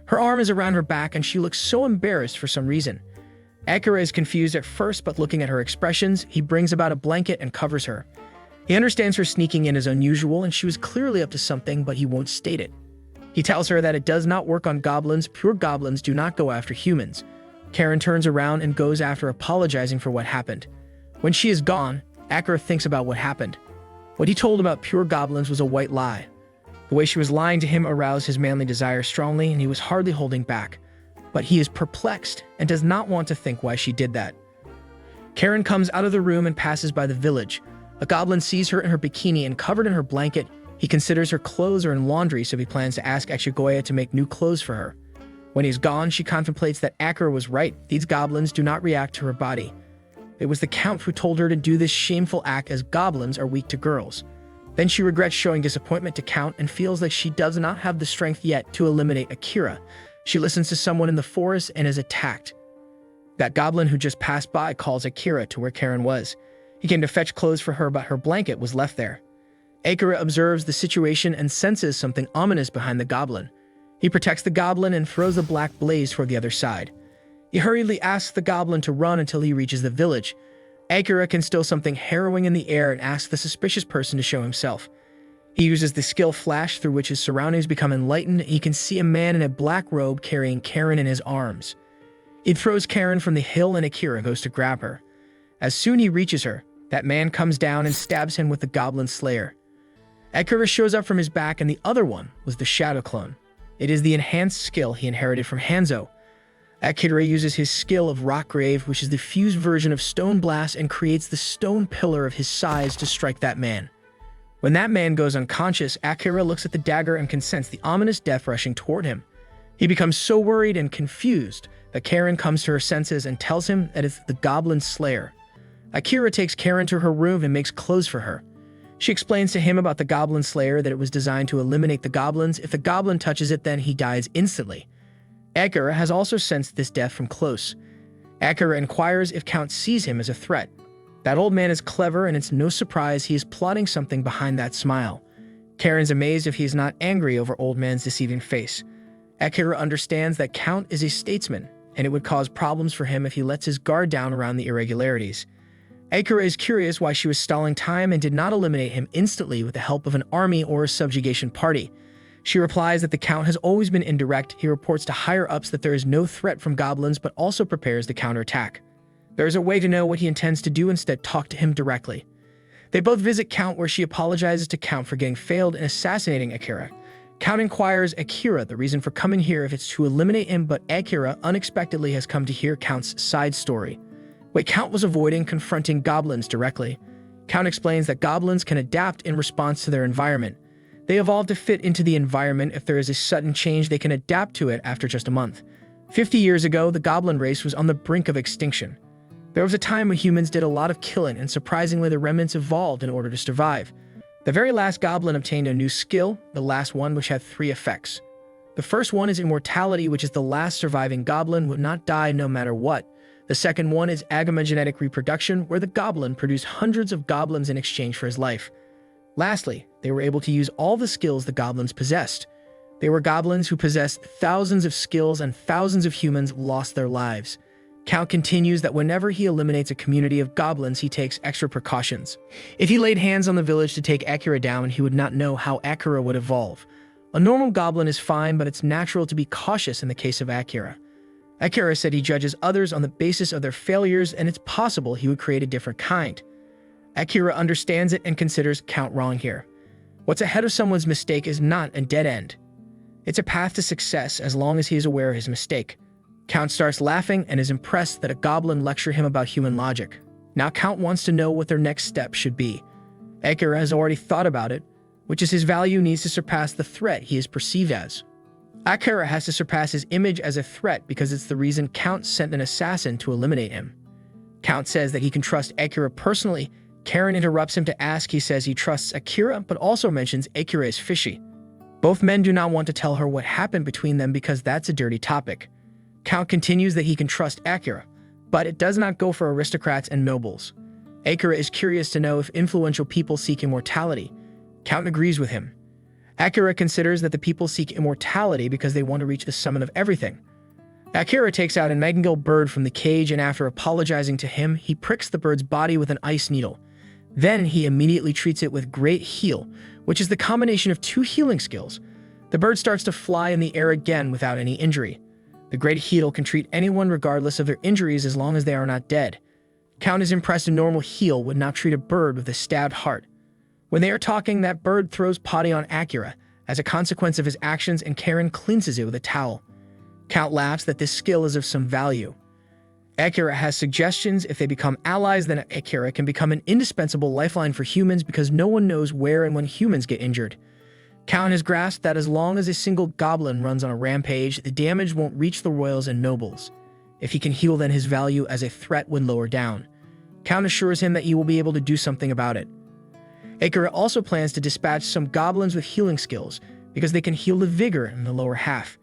S1: Her arm is around her back and she looks so embarrassed for some reason. Akira is confused at first, but looking at her expressions, he brings about a blanket and covers her. He understands her sneaking in is unusual and she was clearly up to something, but he won't state it. He tells her that it does not work on goblins. Pure goblins do not go after humans. Karen turns around and goes after, apologizing for what happened. When she is gone, Akira thinks about what happened. What he told about pure goblins was a white lie. The way she was lying to him aroused his manly desire strongly, and he was hardly holding back. But he is perplexed and does not want to think why she did that. Karen comes out of the room and passes by the village. A goblin sees her in her bikini and covered in her blanket. He considers her clothes are in laundry, so he plans to ask Echigoya to make new clothes for her. When he's gone, she contemplates that Akira was right. These goblins do not react to her body. It was the Count who told her to do this shameful act, as goblins are weak to girls. Then she regrets showing disappointment to Count and feels like she does not have the strength yet to eliminate Akira. She listens to someone in the forest and is attacked. That goblin who just passed by calls Akira to where Karen was. He came to fetch clothes for her, but her blanket was left there. Akira observes the situation and senses something ominous behind the goblin. He protects the goblin and throws the black blaze toward the other side. He hurriedly asks the goblin to run until he reaches the village. Akira can still something harrowing in the air and asks the suspicious person to show himself. He uses the skill Flash, through which his surroundings become enlightened, and he can see a man in a black robe carrying Karen in his arms. He throws Karen from the hill and Akira goes to grab her. As soon he reaches her, that man comes down and stabs him with the Goblin Slayer. Akira shows up from his back, and the other one was the Shadow Clone. It is the enhanced skill he inherited from Hanzo. Akira uses his skill of Rock Grave, which is the fused version of Stone Blast, and creates the stone pillar of his size to strike that man. When that man goes unconscious, Akira looks at the dagger and can sense the ominous death rushing toward him. He becomes so worried and confused that Karen comes to her senses and tells him that it's the Goblin Slayer. Akira takes Karen to her room and makes clothes for her. She explains to him about the Goblin Slayer, that it was designed to eliminate the goblins. If the goblin touches it, then he dies instantly. Akira has also sensed this death from close. Akira inquires if Count sees him as a threat. That old man is clever, and it's no surprise he is plotting something behind that smile. Karen's amazed if he is not angry over old man's deceiving face. Akira understands that Count is a statesman, and it would cause problems for him if he lets his guard down around the irregularities. Akira is curious why she was stalling time and did not eliminate him instantly with the help of an army or a subjugation party. She replies that the Count has always been indirect. He reports to higher-ups that there is no threat from goblins, but also prepares to counterattack. There is a way to know what he intends to do. Instead, talk to him directly. They both visit Count, where she apologizes to Count for getting failed in assassinating Akira. Count inquires Akira the reason for coming here, if it's to eliminate him, but Akira unexpectedly has come to hear Count's side story. What Count was avoiding, confronting goblins directly. Count explains that goblins can adapt in response to their environment. They evolve to fit into the environment. If there is a sudden change, they can adapt to it after just a month. 50 years ago, the goblin race was on the brink of extinction. There was a time when humans did a lot of killing, and surprisingly the remnants evolved in order to survive. The very last goblin obtained a new skill, the last one, which had 3 effects. The first one is immortality, which is the last surviving goblin would not die no matter what. The second one is agamogenetic reproduction, where the goblin produced hundreds of goblins in exchange for his life. Lastly, they were able to use all the skills the goblins possessed. They were goblins who possessed thousands of skills, and thousands of humans lost their lives. Count continues that whenever he eliminates a community of goblins, he takes extra precautions. If he laid hands on the village to take Akira down, he would not know how Akira would evolve. A normal goblin is fine, but it's natural to be cautious in the case of Akira. Akira said he judges others on the basis of their failures, and it's possible he would create a different kind. Akira understands it and considers Count wrong here. What's ahead of someone's mistake is not a dead end. It's a path to success as long as he is aware of his mistake. Count starts laughing and is impressed that a goblin lectured him about human logic. Now Count wants to know what their next step should be. Akira has already thought about it, which is his value needs to surpass the threat he is perceived as. Akira has to surpass his image as a threat because it's the reason Count sent an assassin to eliminate him. Count says that he can trust Akira personally. Karen interrupts him to ask. He says he trusts Akira, but also mentions Akira is fishy. Both men do not want to tell her what happened between them because that's a dirty topic. Count continues that he can trust Akira, but it does not go for aristocrats and nobles. Akira is curious to know if influential people seek immortality. Count agrees with him. Akira considers that the people seek immortality because they want to reach the summit of everything. Akira takes out a nightingale bird from the cage, and after apologizing to him, he pricks the bird's body with an ice needle. Then he immediately treats it with Great Heal, which is the combination of 2 healing skills. The bird starts to fly in the air again without any injury. The Great Heal can treat anyone regardless of their injuries as long as they are not dead. Count is impressed a normal heal would not treat a bird with a stabbed heart. When they are talking, that bird throws potty on Akira as a consequence of his actions, and Karen cleanses it with a towel. Count laughs that this skill is of some value. Akira has suggestions. If they become allies, then Akira can become an indispensable lifeline for humans because no one knows where and when humans get injured. Count has grasped that as long as a single goblin runs on a rampage, the damage won't reach the royals and nobles. If he can heal, then his value as a threat would lower down. Count assures him that he will be able to do something about it. Akira also plans to dispatch some goblins with healing skills because they can heal the vigor in the lower half.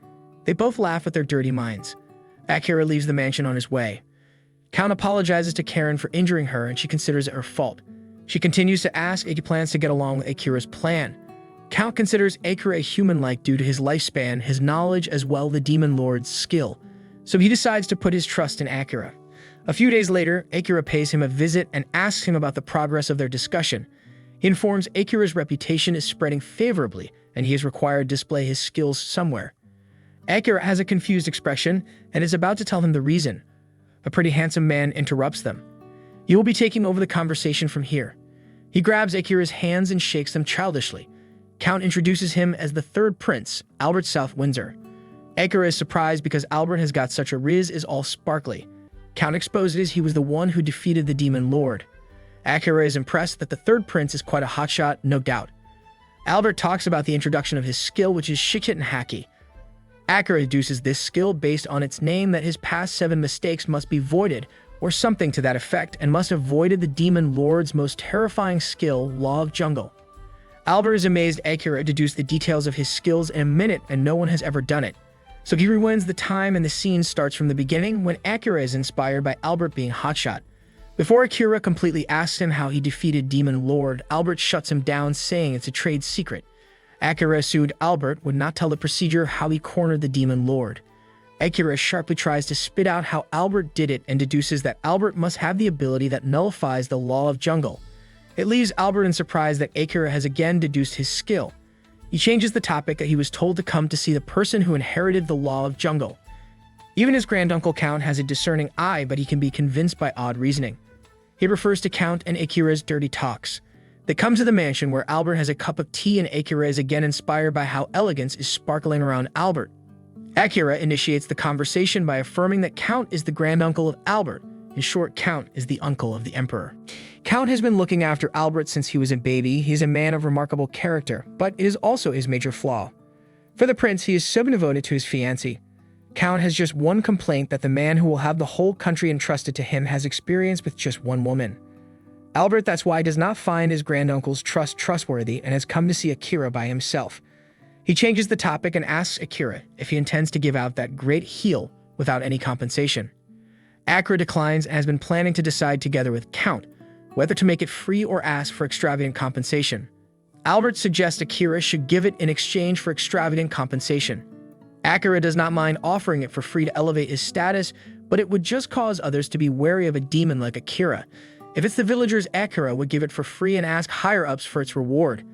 S1: They both laugh at their dirty minds. Akira leaves the mansion on his way. Count apologizes to Karen for injuring her, and she considers it her fault. She continues to ask if he plans to get along with Akira's plan. Count considers Akira human-like due to his lifespan, his knowledge, as well the Demon Lord's skill. So he decides to put his trust in Akira. A few days later, Akira pays him a visit and asks him about the progress of their discussion. He informs Akira's reputation is spreading favorably, and he is required to display his skills somewhere. Akira has a confused expression and is about to tell him the reason. A pretty handsome man interrupts them. "You will be taking over the conversation from here." He grabs Akira's hands and shakes them childishly. Count introduces him as the third prince, Albert South Windsor. Akira is surprised because Albert has got such a riz is all sparkly. Count exposes he was the one who defeated the demon lord. Akira is impressed that the third prince is quite a hotshot, no doubt. Albert talks about the introduction of his skill, which is Shikit and Haki. Akira deduces this skill based on its name that his past 7 mistakes must be voided, or something to that effect, and must have voided the demon lord's most terrifying skill, Law of Jungle. Albert is amazed Akira deduced the details of his skills in a minute and no one has ever done it. So he rewinds the time and the scene starts from the beginning when Akira is inspired by Albert being hotshot. Before Akira completely asks him how he defeated Demon Lord, Albert shuts him down saying it's a trade secret. Akira assumed Albert would not tell the procedure how he cornered the Demon Lord. Akira sharply tries to spit out how Albert did it and deduces that Albert must have the ability that nullifies the Law of Jungle. It leaves Albert in surprise that Akira has again deduced his skill. He changes the topic that he was told to come to see the person who inherited the Law of Jungle. Even his granduncle Count has a discerning eye, but he can be convinced by odd reasoning. He refers to Count and Akira's dirty talks. They come to the mansion where Albert has a cup of tea and Akira is again inspired by how elegance is sparkling around Albert. Akira initiates the conversation by affirming that Count is the granduncle of Albert. In short, Count is the uncle of the Emperor. Count has been looking after Albert since he was a baby. He is a man of remarkable character, but it is also his major flaw. For the prince, he is so devoted to his fiancée. Count has just one complaint that the man who will have the whole country entrusted to him has experience with just one woman. Albert, that's why, does not find his granduncle's trust trustworthy and has come to see Akira by himself. He changes the topic and asks Akira if he intends to give out that great heal without any compensation. Akira declines and has been planning to decide together with Count whether to make it free or ask for extravagant compensation. Albert suggests Akira should give it in exchange for extravagant compensation. Akira does not mind offering it for free to elevate his status, but it would just cause others to be wary of a demon like Akira. If it's the villagers, Akira would give it for free and ask higher-ups for its reward.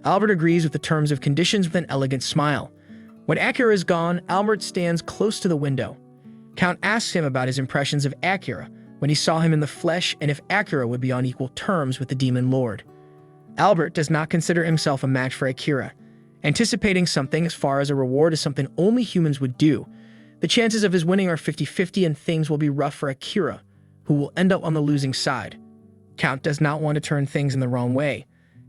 S1: Albert agrees with the terms of conditions with an elegant smile. When Akira is gone, Albert stands close to the window. Count asks him about his impressions of Akira when he saw him in the flesh and if Akira would be on equal terms with the Demon Lord. Albert does not consider himself a match for Akira. Anticipating something as far as a reward is something only humans would do. The chances of his winning are 50-50 and things will be rough for Akira, who will end up on the losing side. Count does not want to turn things in the wrong way.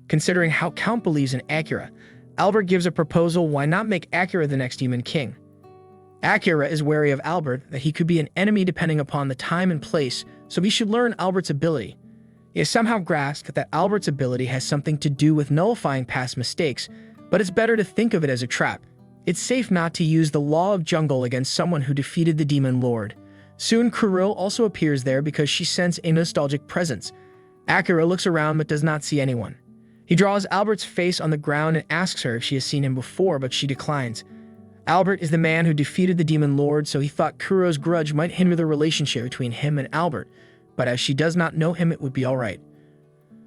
S1: Considering how Count believes in Akira, Albert gives a proposal: why not make Akira the next Demon King? Akira is wary of Albert, that he could be an enemy depending upon the time and place, so he should learn Albert's ability. He has somehow grasped that Albert's ability has something to do with nullifying past mistakes, but it's better to think of it as a trap. It's safe not to use the Law of Jungle against someone who defeated the Demon Lord. Soon, Kuro also appears there because she senses a nostalgic presence. Akira looks around but does not see anyone. He draws Albert's face on the ground and asks her if she has seen him before, but she declines. Albert is the man who defeated the Demon Lord, so he thought Kuro's grudge might hinder the relationship between him and Albert, but as she does not know him, it would be alright.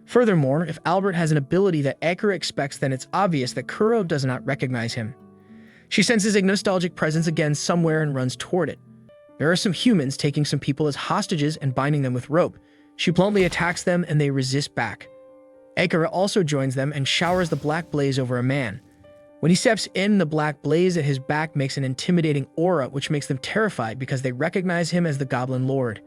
S1: Furthermore, if Albert has an ability that Akira expects, then it's obvious that Kuro does not recognize him. She senses a nostalgic presence again somewhere and runs toward it. There are some humans taking some people as hostages and binding them with rope. She bluntly attacks them and they resist back. Akira also joins them and showers the black blaze over a man. When he steps in, the black blaze at his back makes an intimidating aura which makes them terrified because they recognize him as the Goblin Lord.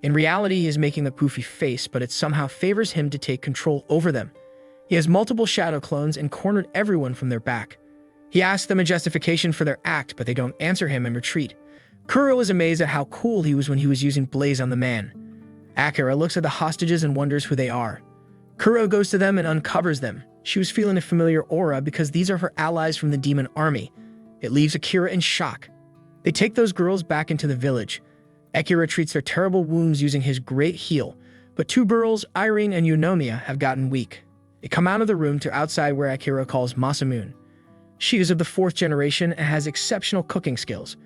S1: In reality, he is making the poofy face, but it somehow favors him to take control over them. He has multiple shadow clones and cornered everyone from their back. He asks them a justification for their act, but they don't answer him and retreat. Kuro is amazed at how cool he was when he was using blaze on the man. Akira looks at the hostages and wonders who they are. Kuro goes to them and uncovers them. She was feeling a familiar aura because these are her allies from the demon army. It leaves Akira in shock. They take those girls back into the village. Akira treats their terrible wounds using his great heal, but 2 girls, Irene and Eunomia, have gotten weak. They come out of the room to outside where Akira calls Masamune. She is of the 4th generation and has exceptional cooking skills.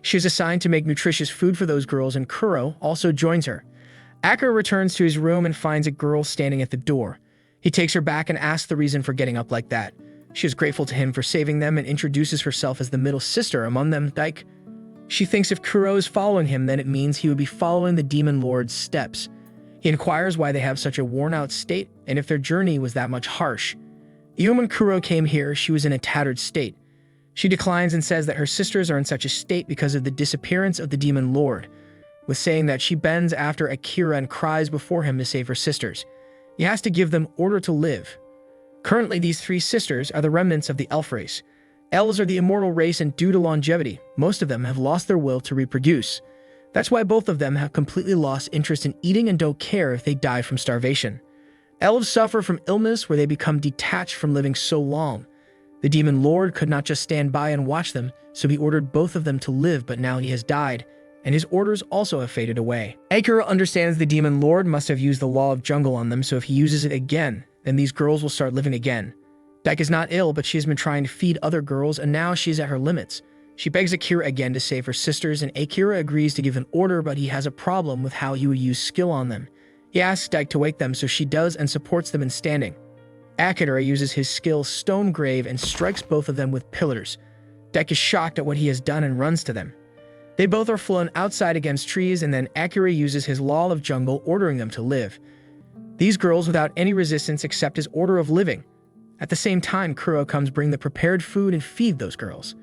S1: She is assigned to make nutritious food for those girls, and Kuro also joins her. Akira returns to his room and finds a girl standing at the door. He takes her back and asks the reason for getting up like that. She is grateful to him for saving them and introduces herself as the middle sister among them, Dyke. She thinks if Kuro is following him, then it means he would be following the Demon Lord's steps. He inquires why they have such a worn-out state and if their journey was that much harsh. Even when Kuro came here, she was in a tattered state. She declines and says that her sisters are in such a state because of the disappearance of the Demon Lord, with saying that she bends after Akira and cries before him to save her sisters. He has to give them order to live. Currently, these three sisters are the remnants of the elf race. Elves are the immortal race, and due to longevity, most of them have lost their will to reproduce. That's why both of them have completely lost interest in eating and don't care if they die from starvation. Elves suffer from illness where they become detached from living so long. The Demon Lord could not just stand by and watch them, so he ordered both of them to live, but now he has died, and his orders also have faded away. Akira understands the Demon Lord must have used the law of jungle on them, so if he uses it again, then these girls will start living again. Dyke is not ill, but she has been trying to feed other girls, and now she's at her limits. She begs Akira again to save her sisters, and Akira agrees to give an order, but he has a problem with how he would use skill on them. He asks Dyke to wake them, so she does and supports them in standing. Akira uses his skill Stone Grave and strikes both of them with pillars. Dyke is shocked at what he has done and runs to them. They both are flown outside against trees, and then Akira uses his law of jungle, ordering them to live. These girls, without any resistance, accept his order of living. At the same time, Kuro comes bring the prepared food and feed those girls.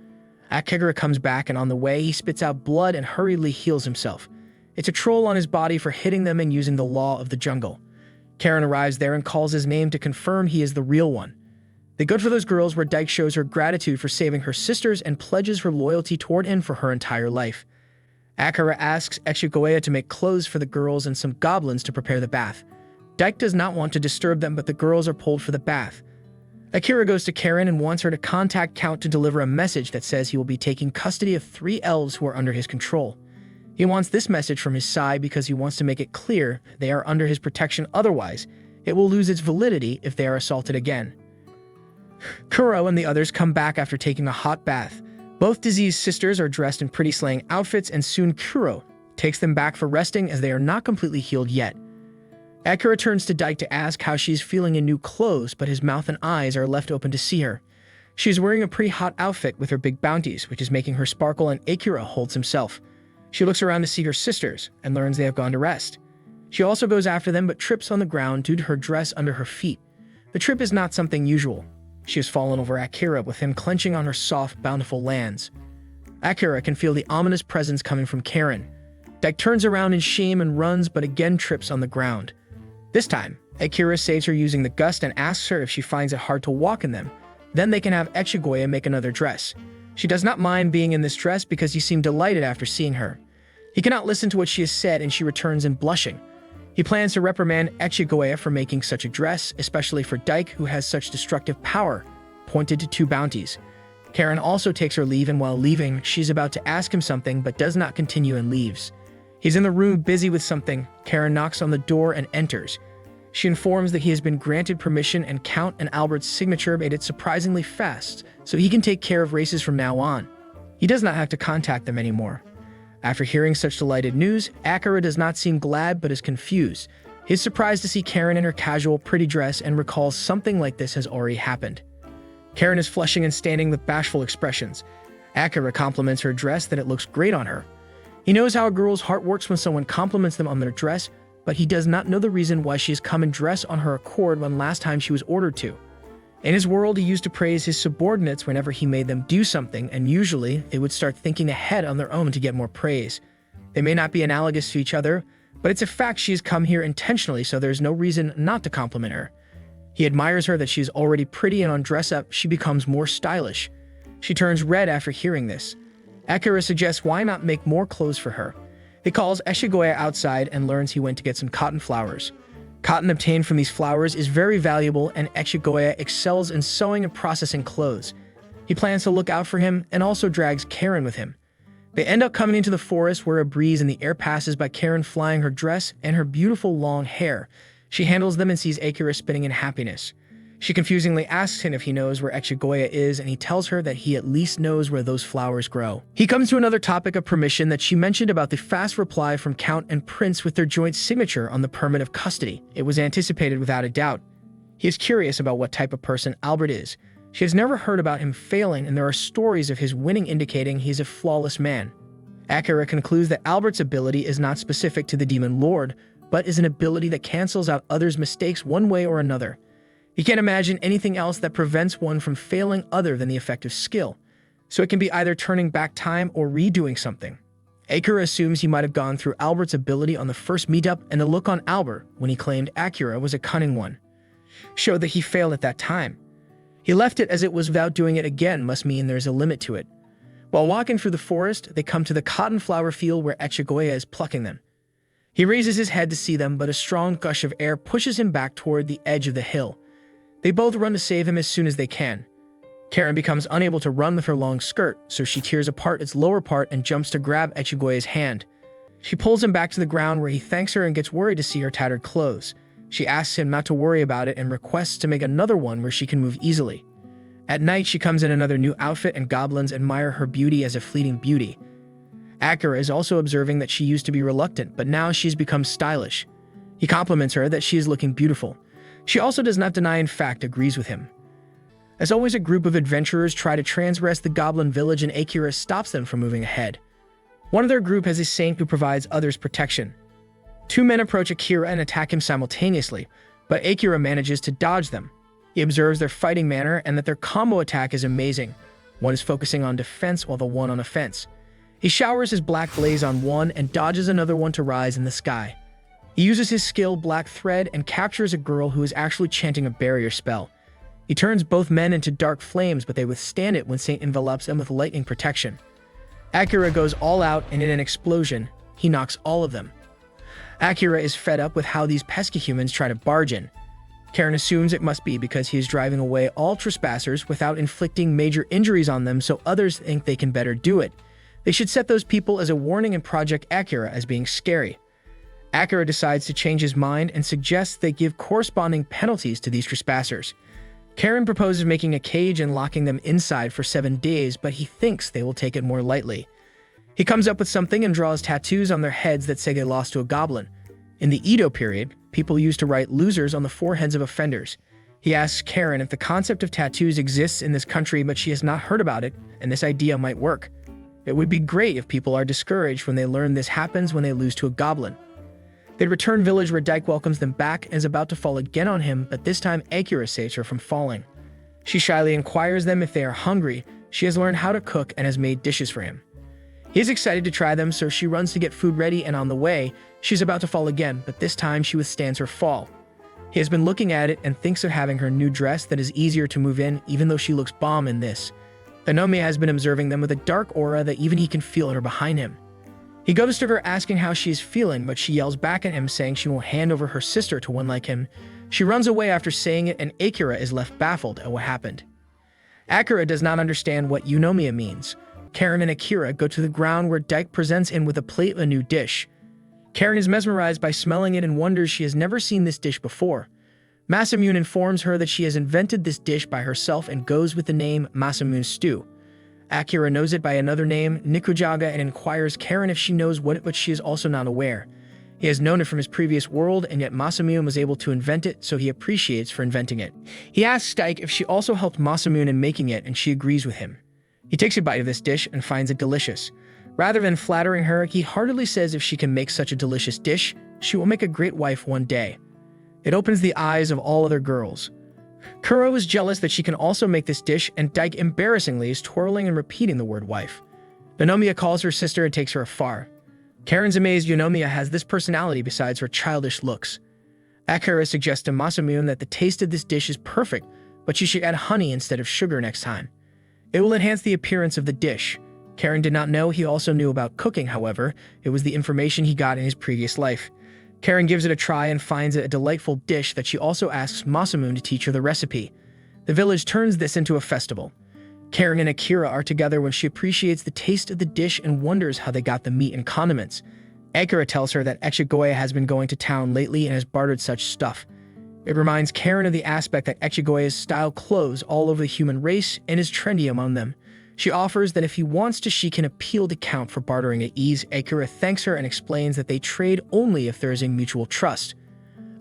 S1: Akira comes back, and on the way, he spits out blood and hurriedly heals himself. It's a troll on his body for hitting them and using the law of the jungle. Karen arrives there and calls his name to confirm he is the real one. They go for those girls where Dyke shows her gratitude for saving her sisters and pledges her loyalty toward him for her entire life. Akira asks Echigoya to make clothes for the girls and some goblins to prepare the bath. Dyke does not want to disturb them, but the girls are pulled for the bath. Akira goes to Karen and wants her to contact Count to deliver a message that says he will be taking custody of 3 elves who are under his control. He wants this message from his side because he wants to make it clear they are under his protection, otherwise it will lose its validity if they are assaulted again. Kuro and the others come back after taking a hot bath. Both diseased sisters are dressed in pretty slaying outfits, and soon Kuro takes them back for resting as they are not completely healed yet. Akira turns to Dyke to ask how she is feeling in new clothes, but his mouth and eyes are left open to see her. She is wearing a pretty hot outfit with her big bounties, which is making her sparkle, and Akira holds himself. She looks around to see her sisters and learns they have gone to rest. She also goes after them but trips on the ground due to her dress under her feet. The trip is not something usual. She has fallen over Akira with him clenching on her soft, bountiful lands. Akira can feel the ominous presence coming from Karen. Dyke turns around in shame and runs but again trips on the ground. This time, Akira saves her using the gust and asks her if she finds it hard to walk in them. Then they can have Echigoya make another dress. She does not mind being in this dress because he seemed delighted after seeing her. He cannot listen to what she has said, and she returns in blushing. He plans to reprimand Echigoya for making such a dress, especially for Dyke, who has such destructive power, pointed to 2 bounties. Karen also takes her leave, and while leaving, she's about to ask him something but does not continue and leaves. He's in the room busy with something. Karen knocks on the door and enters. She informs that he has been granted permission, and Count and Albert's signature made it surprisingly fast, so he can take care of races from now on. He does not have to contact them anymore. After hearing such delighted news, Akira does not seem glad but is confused. He is surprised to see Karen in her casual, pretty dress and recalls something like this has already happened. Karen is flushing and standing with bashful expressions. Akira compliments her dress that it looks great on her. He knows how a girl's heart works when someone compliments them on their dress, but he does not know the reason why she has come and dressed on her accord when last time she was ordered to. In his world, he used to praise his subordinates whenever he made them do something, and usually they would start thinking ahead on their own to get more praise. They may not be analogous to each other, but it's a fact she has come here intentionally, so there's no reason not to compliment her. He admires her that she is already pretty, and on dress-up, she becomes more stylish. She turns red after hearing this. Akira suggests why not make more clothes for her. He calls Echigoya outside and learns he went to get some cotton flowers. Cotton obtained from these flowers is very valuable, and Echigoya excels in sewing and processing clothes. He plans to look out for him and also drags Karen with him. They end up coming into the forest where a breeze in the air passes by Karen flying her dress and her beautiful long hair. She handles them and sees Akira spinning in happiness. She confusingly asks him if he knows where Echigoya is, and he tells her that he at least knows where those flowers grow. He comes to another topic of permission that she mentioned about the fast reply from Count and Prince with their joint signature on the permit of custody. It was anticipated without a doubt. He is curious about what type of person Albert is. She has never heard about him failing, and there are stories of his winning indicating he is a flawless man. Akira concludes that Albert's ability is not specific to the Demon Lord, but is an ability that cancels out others' mistakes one way or another. He can't imagine anything else that prevents one from failing other than the effective skill, so it can be either turning back time or redoing something. Akira assumes he might have gone through Albert's ability on the first meetup, and the look on Albert, when he claimed Akira was a cunning one, showed that he failed at that time. He left it as it was without doing it again must mean there's a limit to it. While walking through the forest, they come to the cotton flower field where Echigoya is plucking them. He raises his head to see them, but a strong gush of air pushes him back toward the edge of the hill. They both run to save him as soon as they can. Karen becomes unable to run with her long skirt, so she tears apart its lower part and jumps to grab Echigoya's hand. She pulls him back to the ground where he thanks her and gets worried to see her tattered clothes. She asks him not to worry about it and requests to make another one where she can move easily. At night, she comes in another new outfit and goblins admire her beauty as a fleeting beauty. Akira is also observing that she used to be reluctant, but now she's become stylish. He compliments her that she is looking beautiful. She also does not deny, in fact, agrees with him. As always, a group of adventurers try to transgress the goblin village and Akira stops them from moving ahead. One of their group has a saint who provides others protection. Two men approach Akira and attack him simultaneously, but Akira manages to dodge them. He observes their fighting manner and that their combo attack is amazing. One is focusing on defense while the one on offense. He showers his black blaze on one and dodges another one to rise in the sky. He uses his skill Black Thread and captures a girl who is actually chanting a barrier spell. He turns both men into dark flames, but they withstand it when Saint envelops them with lightning protection. Akira goes all out, and in an explosion, he knocks all of them. Akira is fed up with how these pesky humans try to barge in. Karen assumes it must be because he is driving away all trespassers without inflicting major injuries on them, so others think they can better do it. They should set those people as a warning and Project Akira as being scary. Akira decides to change his mind and suggests they give corresponding penalties to these trespassers. Karen proposes making a cage and locking them inside for 7 days, but he thinks they will take it more lightly. He comes up with something and draws tattoos on their heads that say they lost to a goblin. In the Edo period, people used to write losers on the foreheads of offenders. He asks Karen if the concept of tattoos exists in this country, but she has not heard about it, and this idea might work. It would be great if people are discouraged when they learn this happens when they lose to a goblin. They return village where Dyke welcomes them back and is about to fall again on him, but this time Akira saves her from falling. She shyly inquires them if they are hungry. She has learned how to cook and has made dishes for him. He is excited to try them, so she runs to get food ready, and on the way, she's about to fall again, but this time she withstands her fall. He has been looking at it and thinks of having her new dress that is easier to move in, even though she looks bomb in this. Anomiya has been observing them with a dark aura that even he can feel her behind him. He goes to her asking how she is feeling, but she yells back at him saying she won't hand over her sister to one like him. She runs away after saying it, and Akira is left baffled at what happened. Akira does not understand what Eunomiya means. Karen and Akira go to the ground where Dyke presents him with a plate of a new dish. Karen is mesmerized by smelling it and wonders she has never seen this dish before. Masamune informs her that she has invented this dish by herself and goes with the name Masamune Stew. Akira knows it by another name, Nikujaga, and inquires Karen if she knows what it, but she is also not aware. He has known it from his previous world, and yet Masamune was able to invent it, so he appreciates for inventing it. He asks Dyke if she also helped Masamune in making it, and she agrees with him. He takes a bite of this dish and finds it delicious. Rather than flattering her, he heartily says if she can make such a delicious dish, she will make a great wife one day. It opens the eyes of all other girls. Kuro is jealous that she can also make this dish, and Dyke embarrassingly is twirling and repeating the word wife. Eunomiya calls her sister and takes her afar. Karen's amazed Eunomiya has this personality besides her childish looks. Akira suggests to Masamune that the taste of this dish is perfect, but she should add honey instead of sugar next time. It will enhance the appearance of the dish. Karen did not know he also knew about cooking, however. It was the information he got in his previous life. Karen gives it a try and finds it a delightful dish that she also asks Masamune to teach her the recipe. The village turns this into a festival. Karen and Akira are together when she appreciates the taste of the dish and wonders how they got the meat and condiments. Akira tells her that Echigoya has been going to town lately and has bartered such stuff. It reminds Karen of the aspect that Echigoya's style clothes all over the human race and is trendy among them. She offers that if he wants to, she can appeal to Count for bartering at ease. Akira thanks her and explains that they trade only if there is a mutual trust.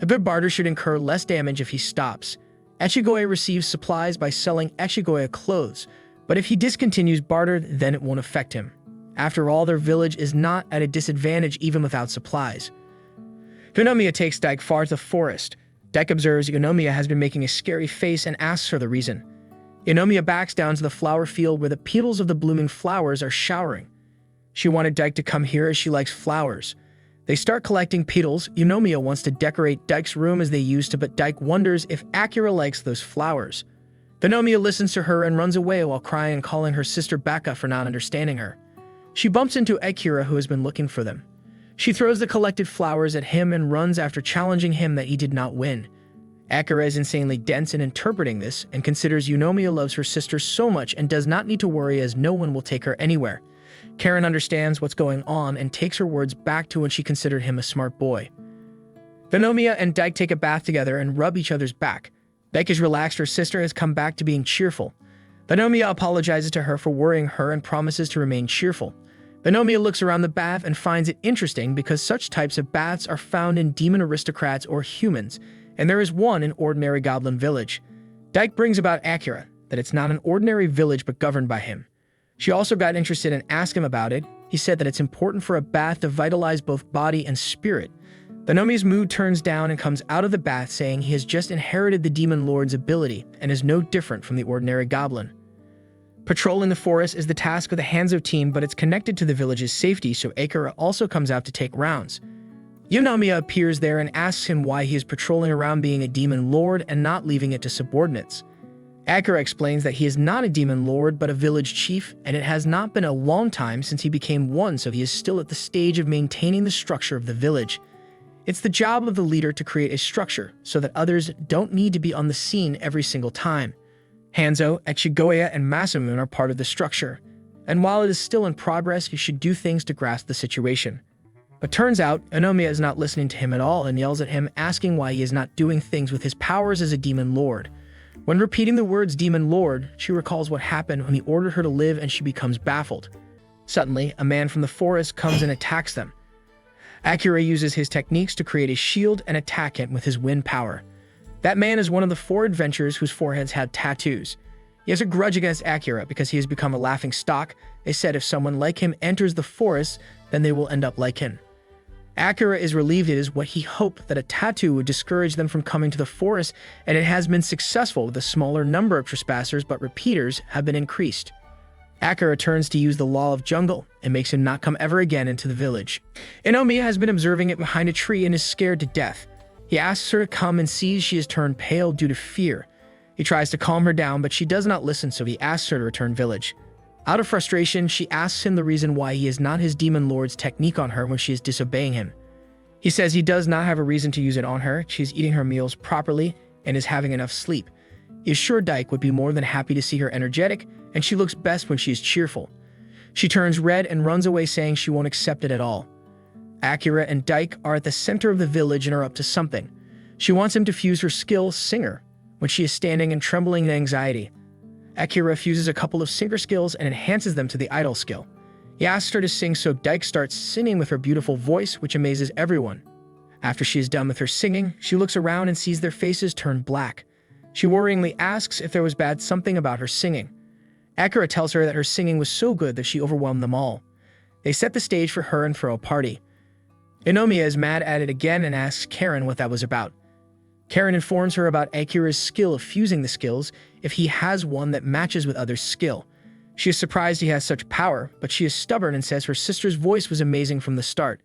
S1: A good barter should incur less damage if he stops. Echigoya receives supplies by selling Echigoya clothes, but if he discontinues barter, then it won't affect him. After all, their village is not at a disadvantage even without supplies. Yonomiya takes Dike far to the forest. Dike observes Yonomiya has been making a scary face and asks her the reason. Yonomiya backs down to the flower field where the petals of the blooming flowers are showering. She wanted Dike to come here as she likes flowers. They start collecting petals. Yonomiya wants to decorate Dike's room as they used to, but Dike wonders if Akira likes those flowers. Yonomiya listens to her and runs away while crying and calling her sister Baka for not understanding her. She bumps into Akira, who has been looking for them. She throws the collected flowers at him and runs after challenging him that he did not win. Akira is insanely dense in interpreting this and considers Yonomiya loves her sister so much and does not need to worry as no one will take her anywhere. Karen understands what's going on and takes her words back to when she considered him a smart boy. Yonomiya and Dike take a bath together and rub each other's back. Dike is relaxed, her sister has come back to being cheerful. Yonomiya apologizes to her for worrying her and promises to remain cheerful. Yonomiya looks around the bath and finds it interesting because such types of baths are found in demon aristocrats or humans, and there is one in ordinary goblin village. Dike brings about Akira, that it's not an ordinary village but governed by him. She also got interested and asked him about it. He said that it's important for a bath to vitalize both body and spirit. Yonomiya's mood turns down and comes out of the bath saying he has just inherited the demon lord's ability and is no different from the ordinary goblin. Patrolling the forest is the task of the Hanzo team, but it's connected to the village's safety, so Akira also comes out to take rounds. Yonomiya appears there and asks him why he is patrolling around being a demon lord and not leaving it to subordinates. Akira explains that he is not a demon lord but a village chief, and it has not been a long time since he became one, so he is still at the stage of maintaining the structure of the village. It's the job of the leader to create a structure so that others don't need to be on the scene every single time. Hanzo, Echigoya, and Masamune are part of the structure, and while it is still in progress, you should do things to grasp the situation. But turns out, Yonomiya is not listening to him at all and yells at him, asking why he is not doing things with his powers as a demon lord. When repeating the words demon lord, she recalls what happened when he ordered her to live and she becomes baffled. Suddenly, a man from the forest comes and attacks them. Akira uses his techniques to create a shield and attack it with his wind power. That man is one of the 4 adventurers whose foreheads have tattoos. He has a grudge against Akira because he has become a laughing stock. They said if someone like him enters the forest, then they will end up like him. Akira is relieved it is what he hoped, that a tattoo would discourage them from coming to the forest, and it has been successful with a smaller number of trespassers, but repeaters have been increased. Akira turns to use the law of jungle and makes him not come ever again into the village. Yonomiya has been observing it behind a tree and is scared to death. He asks her to come and sees she has turned pale due to fear. He tries to calm her down, but she does not listen, so he asks her to return village. Out of frustration, she asks him the reason why he is not his demon lord's technique on her when she is disobeying him. He says he does not have a reason to use it on her. She is eating her meals properly and is having enough sleep. He is sure Dike would be more than happy to see her energetic, and she looks best when she is cheerful. She turns red and runs away saying she won't accept it at all. Akira and Dike are at the center of the village and are up to something. She wants him to fuse her skill, Singer, when she is standing and trembling in anxiety. Akira fuses a couple of singer skills and enhances them to the idol skill. He asks her to sing, so Dike starts singing with her beautiful voice, which amazes everyone. After she is done with her singing, she looks around and sees their faces turn black. She worryingly asks if there was bad something about her singing. Akira tells her that her singing was so good that she overwhelmed them all. They set the stage for her and throw a party. Yonomiya is mad at it again and asks Karen what that was about. Karen informs her about Akira's skill of fusing the skills if he has one that matches with others' skill. She is surprised he has such power, but she is stubborn and says her sister's voice was amazing from the start.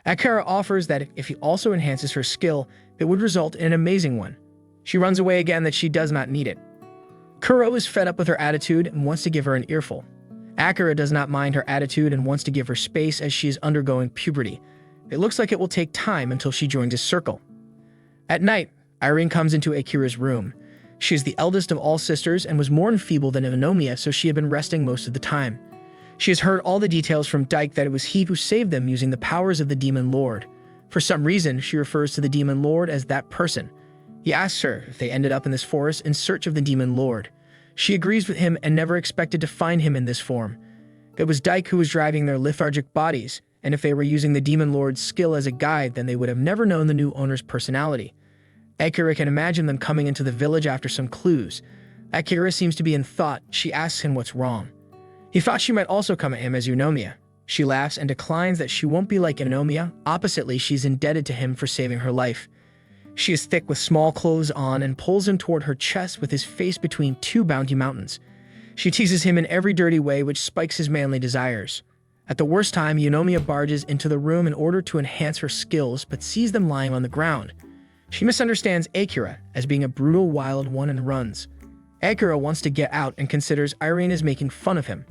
S1: Akira offers that if he also enhances her skill, it would result in an amazing one. She runs away again that she does not need it. Kuro is fed up with her attitude and wants to give her an earful. Akira does not mind her attitude and wants to give her space as she is undergoing puberty. It looks like it will take time until she joins his circle. At night, Irene comes into Akira's room. She is the eldest of all sisters and was more enfeebled than Yonomiya, so she had been resting most of the time. She has heard all the details from Dike that it was he who saved them using the powers of the Demon Lord. For some reason, she refers to the Demon Lord as that person. He asks her if they ended up in this forest in search of the Demon Lord. She agrees with him and never expected to find him in this form. It was Dike who was driving their lethargic bodies, and if they were using the Demon Lord's skill as a guide, then they would have never known the new owner's personality. Akira can imagine them coming into the village after some clues. Akira seems to be in thought. She asks him what's wrong. He thought she might also come at him as Eunomia. She laughs and declines that she won't be like Eunomia. Oppositely, she's indebted to him for saving her life. She is thick with small clothes on and pulls him toward her chest with his face between two bounty mountains. She teases him in every dirty way, which spikes his manly desires. At the worst time, Eunomia barges into the room in order to enhance her skills, but sees them lying on the ground. She misunderstands Akira as being a brutal wild one and runs. Akira wants to get out and considers Irene is making fun of him.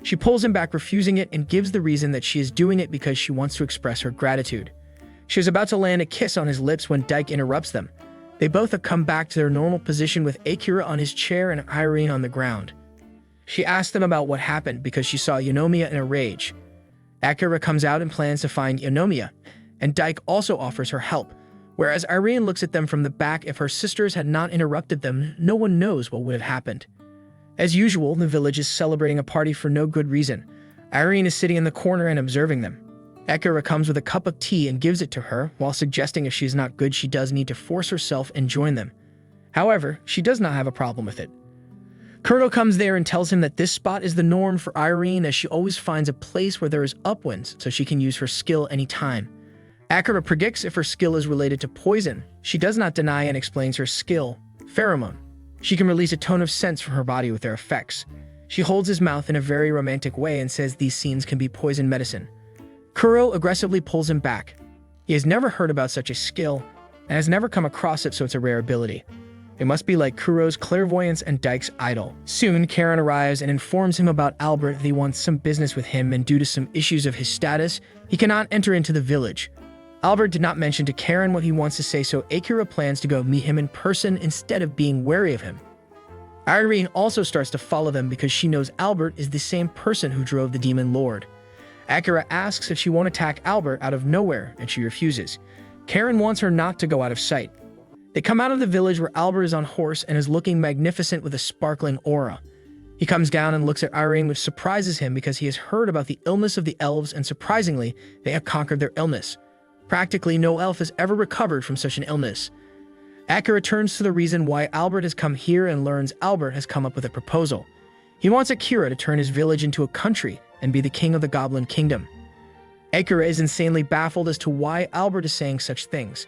S1: She pulls him back, refusing it, and gives the reason that she is doing it because she wants to express her gratitude. She is about to land a kiss on his lips when Dike interrupts them. They both have come back to their normal position with Akira on his chair and Irene on the ground. She asks them about what happened because she saw Eunomia in a rage. Akira comes out and plans to find Eunomia, and Dike also offers her help. Whereas Irene looks at them from the back. If her sisters had not interrupted them, no one knows what would have happened. As usual, the village is celebrating a party for no good reason. Irene is sitting in the corner and observing them. Akira comes with a cup of tea and gives it to her, while suggesting if she's not good, she does need to force herself and join them. However, she does not have a problem with it. Kurto comes there and tells him that this spot is the norm for Irene, as she always finds a place where there is upwinds so she can use her skill anytime. Akira predicts if her skill is related to poison. She does not deny and explains her skill, pheromone. She can release a tone of scents from her body with their effects. She holds his mouth in a very romantic way and says these scenes can be poison medicine. Kuro aggressively pulls him back. He has never heard about such a skill and has never come across it, so it's a rare ability. It must be like Kuro's clairvoyance and Dike's idol. Soon, Karen arrives and informs him about Albert that he wants some business with him, and due to some issues of his status, he cannot enter into the village. Albert did not mention to Karen what he wants to say, so Akira plans to go meet him in person instead of being wary of him. Irene also starts to follow them because she knows Albert is the same person who drove the Demon Lord. Akira asks if she won't attack Albert out of nowhere, and she refuses. Karen wants her not to go out of sight. They come out of the village where Albert is on horse and is looking magnificent with a sparkling aura. He comes down and looks at Irene, which surprises him because he has heard about the illness of the elves, and surprisingly, they have conquered their illness. Practically no elf has ever recovered from such an illness. Akira turns to the reason why Albert has come here and learns Albert has come up with a proposal. He wants Akira to turn his village into a country and be the king of the Goblin Kingdom. Akira is insanely baffled as to why Albert is saying such things.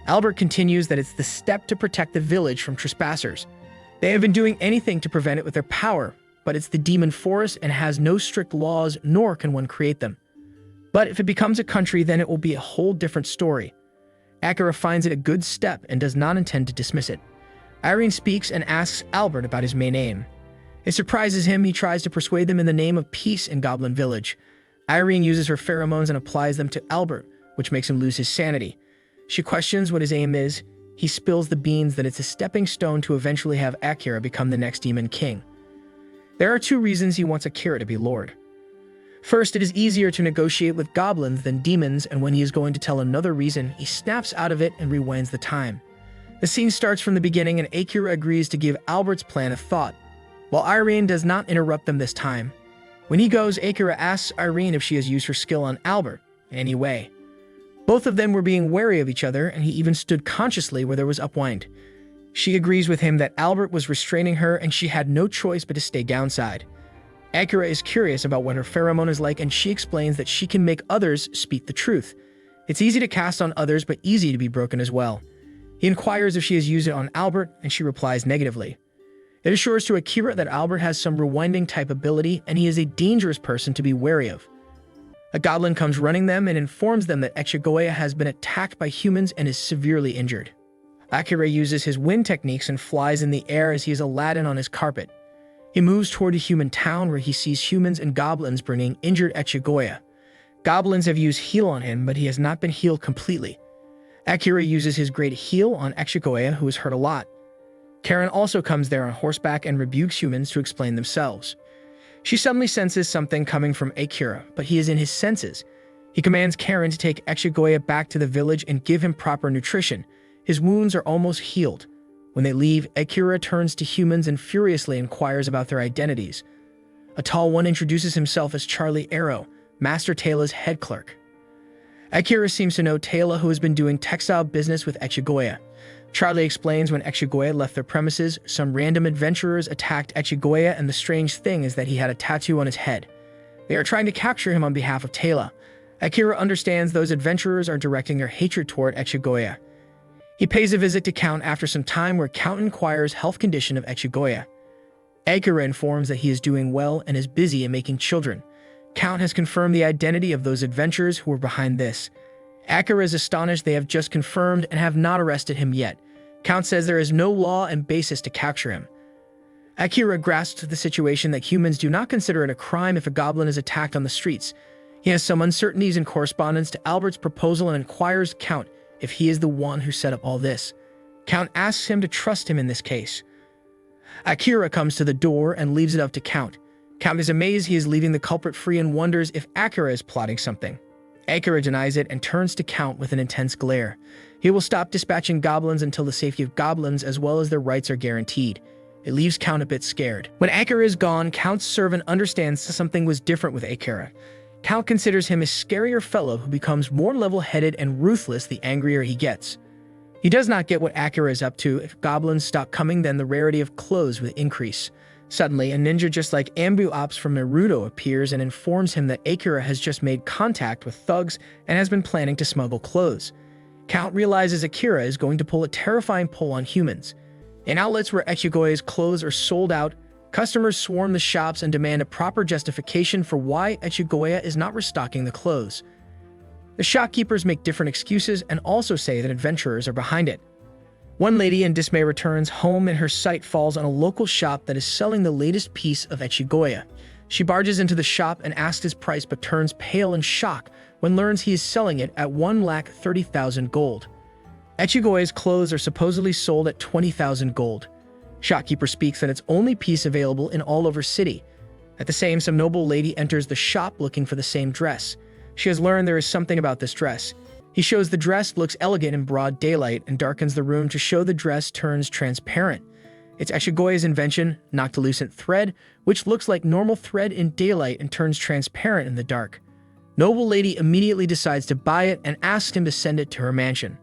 S1: Albert continues that it's the step to protect the village from trespassers. They have been doing anything to prevent it with their power, but it's the demon forest and has no strict laws, nor can one create them. But if it becomes a country, then it will be a whole different story. Akira finds it a good step and does not intend to dismiss it. Irene speaks and asks Albert about his main aim. It surprises him. He tries to persuade them in the name of peace in Goblin Village. Irene uses her pheromones and applies them to Albert, which makes him lose his sanity. She questions what his aim is. He spills the beans that it's a stepping stone to eventually have Akira become the next demon king. There are two reasons he wants Akira to be lord. First, it is easier to negotiate with goblins than demons, and when he is going to tell another reason, he snaps out of it and rewinds the time. The scene starts from the beginning, and Akira agrees to give Albert's plan a thought, while Irene does not interrupt them this time. When he goes, Akira asks Irene if she has used her skill on Albert in any way. Both of them were being wary of each other, and he even stood consciously where there was upwind. She agrees with him that Albert was restraining her, and she had no choice but to stay downside. Akira is curious about what her pheromone is like, and she explains that she can make others speak the truth. It's easy to cast on others, but easy to be broken as well. He inquires if she has used it on Albert, and she replies negatively. It assures to Akira that Albert has some rewinding type ability, and he is a dangerous person to be wary of. A goblin comes running them and informs them that Echigoya has been attacked by humans and is severely injured. Akira uses his wind techniques and flies in the air as he is Aladdin on his carpet. He moves toward a human town where he sees humans and goblins bringing injured Echigoya. Goblins have used heal on him, but he has not been healed completely. Akira uses his great heal on Echigoya, who is hurt a lot. Karen also comes there on horseback and rebukes humans to explain themselves. She suddenly senses something coming from Akira, but he is in his senses. He commands Karen to take Echigoya back to the village and give him proper nutrition. His wounds are almost healed. When they leave, Akira turns to humans and furiously inquires about their identities. A tall one introduces himself as Charlie Arrow, Master Taylor's head clerk. Akira seems to know Taylor, who has been doing textile business with Echigoya. Charlie explains when Echigoya left their premises, some random adventurers attacked Echigoya, and the strange thing is that he had a tattoo on his head. They are trying to capture him on behalf of Taylor. Akira understands those adventurers are directing their hatred toward Echigoya. He pays a visit to Count after some time where Count inquires health condition of Echigoya. Akira informs that he is doing well and is busy in making children. Count has confirmed the identity of those adventurers who were behind this. Akira is astonished they have just confirmed and have not arrested him yet. Count says there is no law and basis to capture him. Akira grasps the situation that humans do not consider it a crime if a goblin is attacked on the streets. He has some uncertainties in correspondence to Albert's proposal and inquires Count if he is the one who set up all this. Count asks him to trust him in this case. Akira comes to the door and leaves it up to Count. Count is amazed he is leaving the culprit free and wonders if Akira is plotting something. Akira denies it and turns to Count with an intense glare. He will stop dispatching goblins until the safety of goblins as well as their rights are guaranteed. It leaves Count a bit scared. When Akira is gone, Count's servant understands something was different with Akira. Count considers him a scarier fellow who becomes more level-headed and ruthless the angrier he gets. He does not get what Akira is up to. If goblins stop coming, then the rarity of clothes will increase. Suddenly, a ninja just like Ambu Ops from Naruto appears and informs him that Akira has just made contact with thugs and has been planning to smuggle clothes. Count realizes Akira is going to pull a terrifying pull on humans. In outlets where Echigoya's clothes are sold out, customers swarm the shops and demand a proper justification for why Echigoya is not restocking the clothes. The shopkeepers make different excuses and also say that adventurers are behind it. One lady in dismay returns home and her sight falls on a local shop that is selling the latest piece of Echigoya. She barges into the shop and asks his price but turns pale in shock when learns he is selling it at 1,30,000 gold. Echigoya's clothes are supposedly sold at 20,000 gold. Shopkeeper speaks that it's only piece available in all over city. At the same, some noble lady enters the shop looking for the same dress. She has learned there is something about this dress. He shows the dress looks elegant in broad daylight and darkens the room to show the dress turns transparent. It's Echigoya's invention, noctilucent thread, which looks like normal thread in daylight and turns transparent in the dark. Noble lady immediately decides to buy it and asks him to send it to her mansion.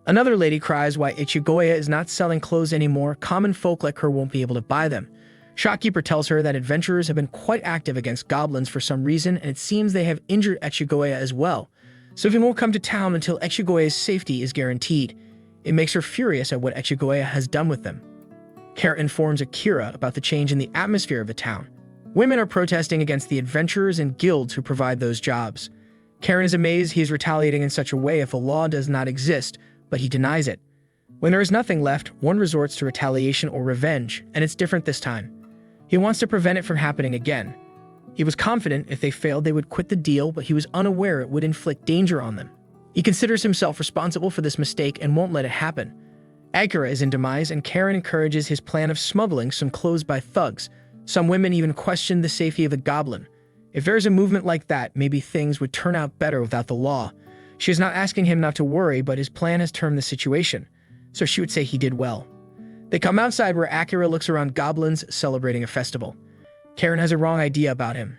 S1: Another lady cries why Echigoya is not selling clothes anymore. Common folk like her won't be able to buy them. Shopkeeper tells her that adventurers have been quite active against goblins for some reason, and it seems they have injured Echigoya as well. So he won't come to town until Echigoya's safety is guaranteed. It makes her furious at what Echigoya has done with them. Kara informs Akira about the change in the atmosphere of the town. Women are protesting against the adventurers and guilds who provide those jobs. Karen is amazed he is retaliating in such a way if a law does not exist, but he denies it. When there is nothing left, one resorts to retaliation or revenge, and it's different this time. He wants to prevent it from happening again. He was confident if they failed they would quit the deal, but he was unaware it would inflict danger on them. He considers himself responsible for this mistake and won't let it happen. Akira is in demise and Karen encourages his plan of smuggling some clothes by thugs. Some women even question the safety of the goblin. If there is a movement like that, maybe things would turn out better without the law. She is not asking him not to worry, but his plan has turned the situation, so she would say he did well. They come outside where Akira looks around goblins celebrating a festival. Karen has a wrong idea about him.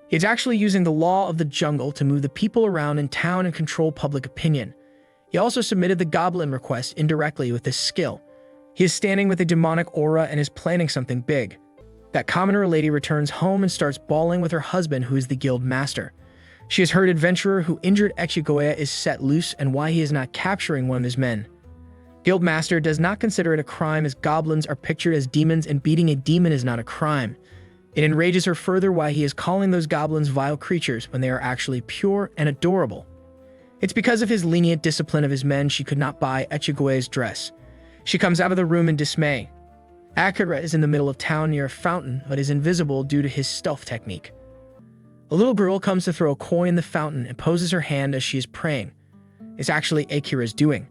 S1: He's actually using the law of the jungle to move the people around in town and control public opinion. He also submitted the goblin request indirectly with this skill. He is standing with a demonic aura and is planning something big. That commoner lady returns home and starts bawling with her husband, who is the guild master. She has heard adventurer who injured Echigoya is set loose and why he is not capturing one of his men. Guild master does not consider it a crime as goblins are pictured as demons and beating a demon is not a crime. It enrages her further why he is calling those goblins vile creatures when they are actually pure and adorable. It's because of his lenient discipline of his men she could not buy Echigoya's dress. She comes out of the room in dismay. Akira is in the middle of town near a fountain, but is invisible due to his stealth technique. A little girl comes to throw a coin in the fountain and poses her hand as she is praying. It's actually Akira's doing.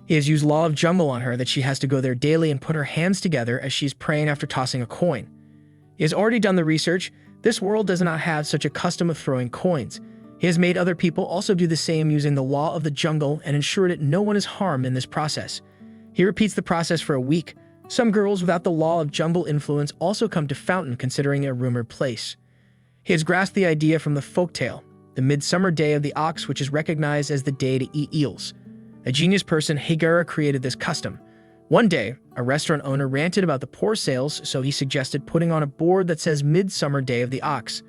S1: He has used law of jungle on her that she has to go there daily and put her hands together as she is praying after tossing a coin. He has already done the research. This world does not have such a custom of throwing coins. He has made other people also do the same using the law of the jungle and ensured that no one is harmed in this process. He repeats the process for a week. Some girls without the law of jungle influence also come to Fountain considering it a rumored place. He has grasped the idea from the folktale, the midsummer day of the ox, which is recognized as the day to eat eels. A genius person, Hagara, created this custom. One day, a restaurant owner ranted about the poor sales, so he suggested putting on a board that says Midsummer Day of the Ox.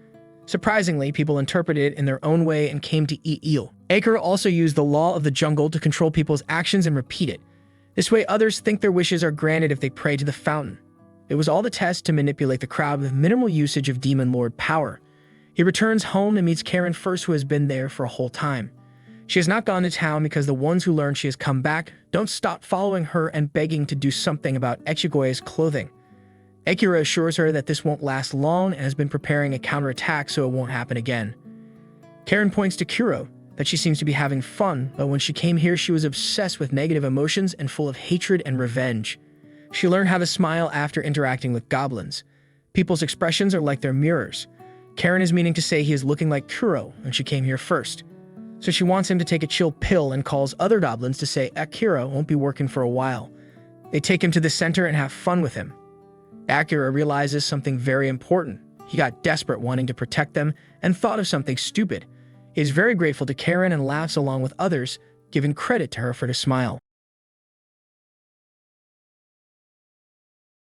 S1: Surprisingly, people interpreted it in their own way and came to eat eel. Akira also used the law of the jungle to control people's actions and repeat it. This way, others think their wishes are granted if they pray to the fountain. It was all the test to manipulate the crowd with minimal usage of Demon Lord power. He returns home and meets Karen first, who has been there for a whole time. She has not gone to town because the ones who learn she has come back don't stop following her and begging to do something about Echigoye's clothing. Akira assures her that this won't last long and has been preparing a counterattack so it won't happen again. Karen points to Kuro, that she seems to be having fun, but when she came here she was obsessed with negative emotions and full of hatred and revenge. She learned how to smile after interacting with goblins. People's expressions are like their mirrors. Karen is meaning to say he is looking like Kuro when she came here first. So she wants him to take a chill pill and calls other goblins to say Akira won't be working for a while. They take him to the center and have fun with him. Akira realizes something very important. He got desperate wanting to protect them and thought of something stupid. He is very grateful to Karen and laughs along with others, giving credit to her for the smile.